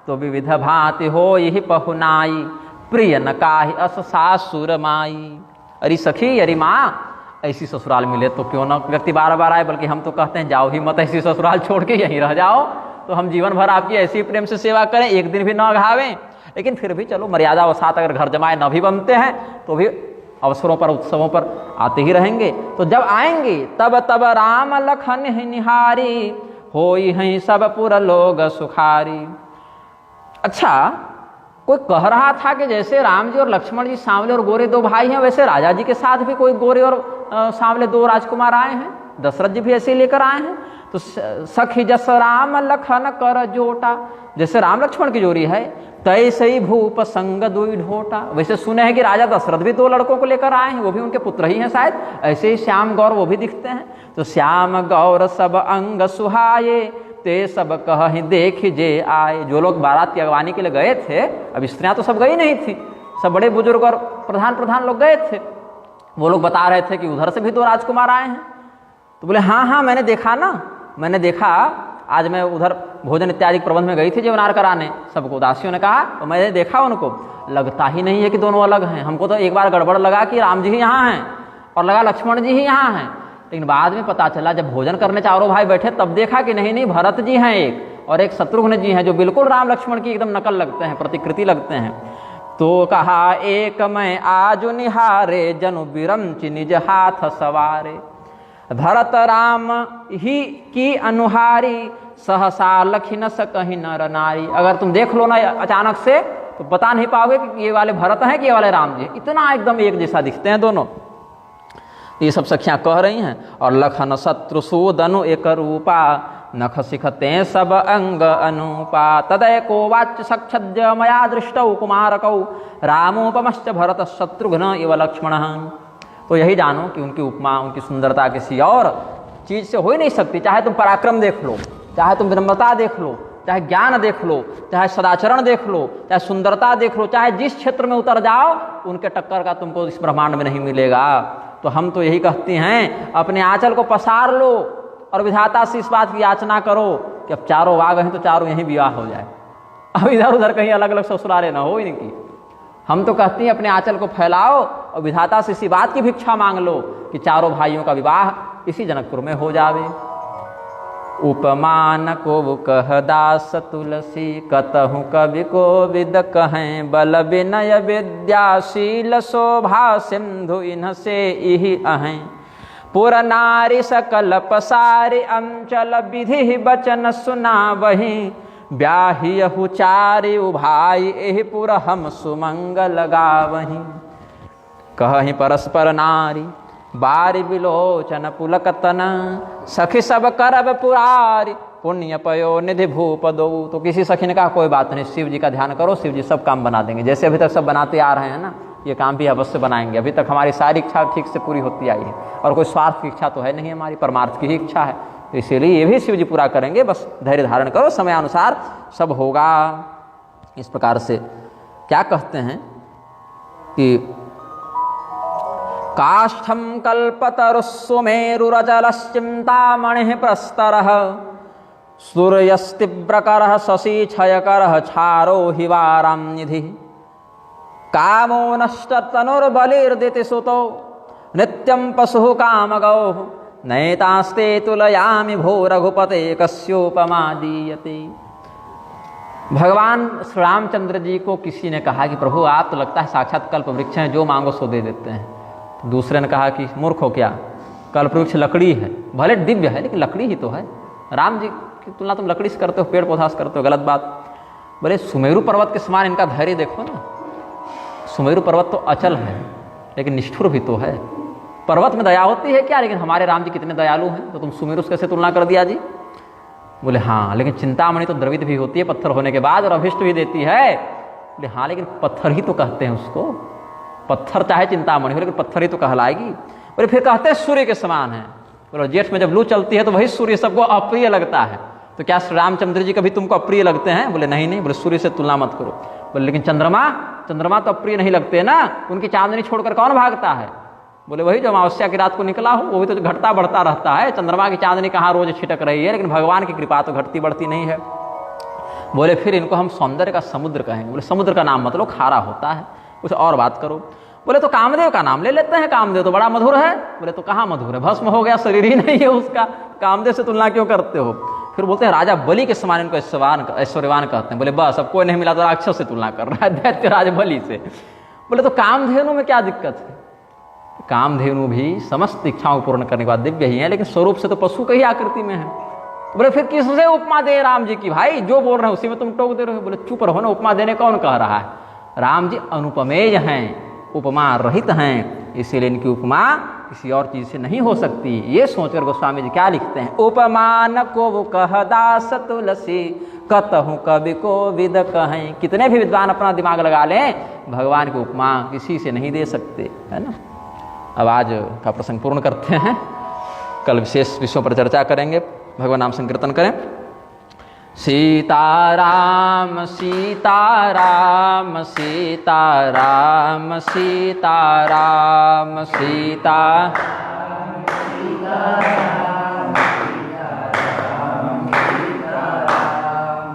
तो विविध भांति हो यही पहुनाई, प्रिय न काहि अस सासुर माई। अरे सखी, अरे माँ, ऐसी ससुराल मिले तो क्यों ना व्यक्ति बार बार आए। बल्कि हम तो कहते हैं जाओ ही मत, ऐसी ससुराल छोड़ के यहीं रह जाओ, तो हम जीवन भर आपकी ऐसी प्रेम से सेवा करें, एक दिन भी ना घावें। लेकिन फिर भी चलो, मर्यादावसात अगर घर जमाए न भी बनते हैं तो भी अवसरों पर, उत्सवों पर आते ही रहेंगे। तो जब आएंगे तब राम लखन निहारी, होई हैं सब पुर लोग सुखारी। अच्छा, कोई कह रहा था कि जैसे राम जी और लक्ष्मण जी सांवले और गोरे 2 भाई हैं, वैसे राजा जी के साथ भी कोई गोरे और सांवले 2 राजकुमार आए हैं, दशरथ जी भी ऐसे ही लेकर आए हैं। तो सखी जस राम लखन कर जोटा, जैसे राम लक्ष्मण की जोड़ी है, तैसे ही भूप संग 2 ढोटा। वैसे सुने हैं कि राजा दशरथ भी 2 लड़कों को लेकर आए हैं, वो भी उनके पुत्र ही हैं शायद। ऐसे ही श्याम गौर वो भी दिखते हैं। तो श्याम गौर सब अंग सुहाये, ते सब कहि देख जे आए। जो लोग बारात की अगवानी के लिए गए थे, अब स्त्रियां तो सब गई नहीं थी, सब बड़े बुजुर्ग और प्रधान लोग गए थे। वो लोग बता रहे थे कि उधर से भी 2 राजकुमार आए हैं। तो बोले हाँ मैंने देखा ना, मैंने देखा, आज मैं उधर भोजन इत्यादि प्रबंध में गई थी जीवनार कराने, सबको दासियों ने कहा, तो मैंने देखा उनको, लगता ही नहीं है कि दोनों अलग हैं। हमको तो एक बार गड़बड़ लगा कि राम जी ही यहाँ हैं, और लगा लक्ष्मण जी ही यहाँ हैं। लेकिन बाद में पता चला, जब भोजन करने चारों भाई बैठे तब देखा कि नहीं भरत जी हैं एक, और एक शत्रुघ्न जी हैं जो बिल्कुल राम लक्ष्मण की एकदम नकल लगते हैं, प्रतिकृति लगते हैं। तो कहा एक मैं आज निहारे, जनु बिरंचि निज हाथ सवारे। भरत राम ही की अनुहारी, सहसा लखि न सकहि नर नारी। अगर तुम देख लो ना अचानक से तो बता नहीं पाओगे कि ये वाले भरत हैं कि ये वाले राम जी, इतना एकदम एक जैसा दिखते हैं दोनों। ये सब सखियां कह रही हैं। और लखन शत्रुसूदनु एक रूपा, नख सिखते सब अंग अनुपा। तदय को वाच्य सक्षज्य मया दृष्टौ कुमारकौ, रामोपमश्च भरत शत्रुघ्न इव लक्ष्मणः। तो यही जानो कि उनकी उपमा, उनकी सुंदरता किसी और चीज से हो ही नहीं सकती। चाहे तुम पराक्रम देख लो, चाहे तुम विनम्रता देख लो, चाहे ज्ञान देख लो, चाहे सदाचरण देख लो, चाहे सुंदरता देख लो, चाहे जिस क्षेत्र में उतर जाओ, उनके टक्कर का तुमको इस ब्रह्मांड में नहीं मिलेगा। तो हम तो यही कहते हैं, अपने आंचल को पसार लो और विधाता से इस बात की याचना करो कि अब चारों आ गए हैं तो चारों यहीं विवाह हो जाए, अब इधर उधर कहीं अलग अलग ससुराले ना हो इनकी। हम तो कहते हैं अपने आंचल को फैलाओ और विधाता से इसी बात की भिक्षा मांग लो कि चारों भाइयों का विवाह इसी जनकपुर में हो जावे। उपमान को कह दास तुलसी, कतहु कवि को विद कहें। बल विनय विद्याशील शोभा सिंधु इनसे इहि अहें। पुर नारी सकल पसारि, अंचल विधि बचन सुना वही। ब्याहियहु चारि उभाई, एहि पुर हम सुमंगल गावहीं। कहहि परस्पर नारी, बारि विलोचन पुलकतन। सखी सब करब पुरारी, पुण्य पयो निधि भूप दो। तो किसी सखी ने कहा कोई बात नहीं, शिव जी का ध्यान करो, शिव जी सब काम बना देंगे। जैसे अभी तक सब बनाते आ रहे हैं ना, ये काम भी अवश्य बनाएंगे। अभी तक हमारी सारी इच्छा ठीक से पूरी होती आई है, और कोई स्वार्थ की इच्छा तो है नहीं, हमारी परमार्थ की ही इच्छा है। तो इसीलिए ये भी शिव जी पूरा करेंगे, बस धैर्य धारण करो, समयानुसार सब होगा। इस प्रकार से क्या कहते हैं कि काष्ठम कल्पतरुस्सुमेरुरजलश्चिंतामणिः प्रस्तरः। सूर्यस्तीव्रकरः शशि क्षयकरः, क्षारो हिवारां निधिः। कामो नष्टतनुर्बलिर्दितिसुतो, नित्यं पशुः कामगौः। नैतास्ते तुलयामि भो रघुपते, कस्योपमा दीयते। भगवान श्री रामचंद्र जी को किसी ने कहा कि प्रभु आप तो लगता है साक्षात कल्प वृक्ष हैं, जो मांगो सो दे देते हैं। तो दूसरे ने कहा कि मूर्ख हो क्या, कल्प वृक्ष लकड़ी है, भले दिव्य है लेकिन लकड़ी ही तो है। राम जी की तुलना तुम लकड़ी से करते हो, पेड़ पौधा से करते हो, गलत बात। बोले सुमेरु पर्वत के समान इनका धैर्य देखो ना। सुमेरु पर्वत तो अचल है लेकिन निष्ठुर भी तो है। पर्वत में दया होती है क्या, लेकिन हमारे राम जी कितने दयालु हैं, तो तुम सुमेरु से कैसे तुलना कर दिया जी। बोले हाँ, लेकिन चिंतामणि तो द्रवित भी होती है पत्थर होने के बाद, और अभिष्ट भी देती है। बोले हाँ, लेकिन पत्थर ही तो कहते हैं उसको। पत्थर चाहे चिंतामणि हो, लेकिन पत्थर ही तो कहलाएगी। बोले फिर कहते हैं सूर्य के समान है। बोलो जेठ में जब लू चलती है तो वही सूर्य सबको अप्रिय लगता है, तो क्या श्री रामचंद्र जी कभी तुमको अप्रिय लगते हैं। बोले नहीं नहीं। बोले सूर्य से तुलना मत करो। बोले लेकिन चंद्रमा तो अप्रिय नहीं लगते ना, उनकी चांदनी छोड़कर कौन भागता है। बोले वही जो अमावस्या की रात को निकला हो, वो भी तो घटता बढ़ता रहता है। चंद्रमा की चांदनी कहाँ रोज छिटक रही है, लेकिन भगवान की कृपा तो घटती बढ़ती नहीं है। बोले फिर इनको हम सौंदर्य का समुद्र कहेंगे। बोले समुद्र का नाम मतलब खारा होता है, कुछ और बात करो। बोले तो कामदेव का नाम ले लेते हैं, कामदेव तो बड़ा मधुर है। बोले तो कहाँ मधुर है, भस्म हो गया, शरीर ही नहीं है उसका, कामदेव से तुलना क्यों करते हो। फिर बोलते हैं राजा बलि के समान इनको ऐश्वर्यवान कहते हैं। बोले बस अब कोई नहीं मिला तो राक्षस से तुलना कर रहा है, दैत्य राज बलि से। बोले तो कामधेनु में क्या दिक्कत है। कामधेनु भी समस्त इच्छाओं पूर्ण करने के बाद दिव्य ही है, लेकिन स्वरूप से तो पशु की ही आकृति में है। बोले फिर किससे उपमा दे राम जी की, भाई जो बोल रहे हैं उसी में तुम टोक दे रहे हो। बोले चुप रहो ना, उपमा देने कौन कह रहा है। राम जी अनुपमेय हैं, उपमा रहित हैं, इसीलिए इनकी उपमा किसी और चीज से नहीं हो सकती। ये सोचकर गोस्वामी जी क्या लिखते हैं, उपमान को कह दास तुलसी, कतहु कवि को विद कहें। कितने भी विद्वान अपना दिमाग लगा लें, भगवान की उपमा किसी से नहीं दे सकते, है ना। अब आज का प्रसंग पूर्ण करते हैं, कल विशेष विषयों पर चर्चा करेंगे। भगवान नाम संकीर्तन करें। सीताराम सीताराम सीताराम सीताराम सीता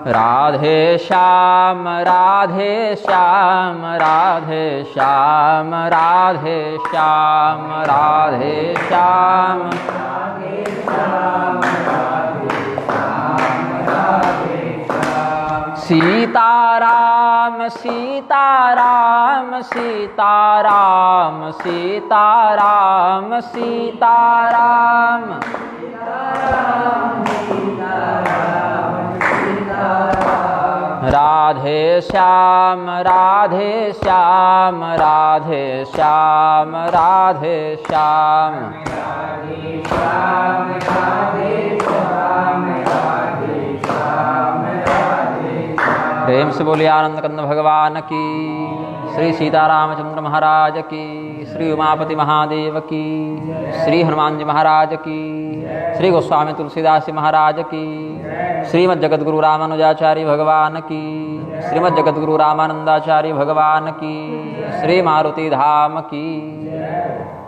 राधे श्याम राधे श्याम राधे श्याम राधे श्याम राधे श्याम राधे श्याम राधे श्याम राधे सीताराम सीताराम सीताराम सीताराम सीताराम राधे श्याम राधे श्याम राधे श्याम राधे श्याम प्रेम से बोलिए आनंद कंद भगवान की, श्री सीतारामचंद्र महाराज की, श्री उमापति महादेव की, श्री हनुमान जी महाराज की, श्री गोस्वामी तुलसीदास जी महाराज की, श्रीमद् जगद्गुरु रामानुजाचार्य भगवान की, श्रीमद् जगद्गुरु रामानंदाचार्य भगवान की, श्री मारुति धाम की।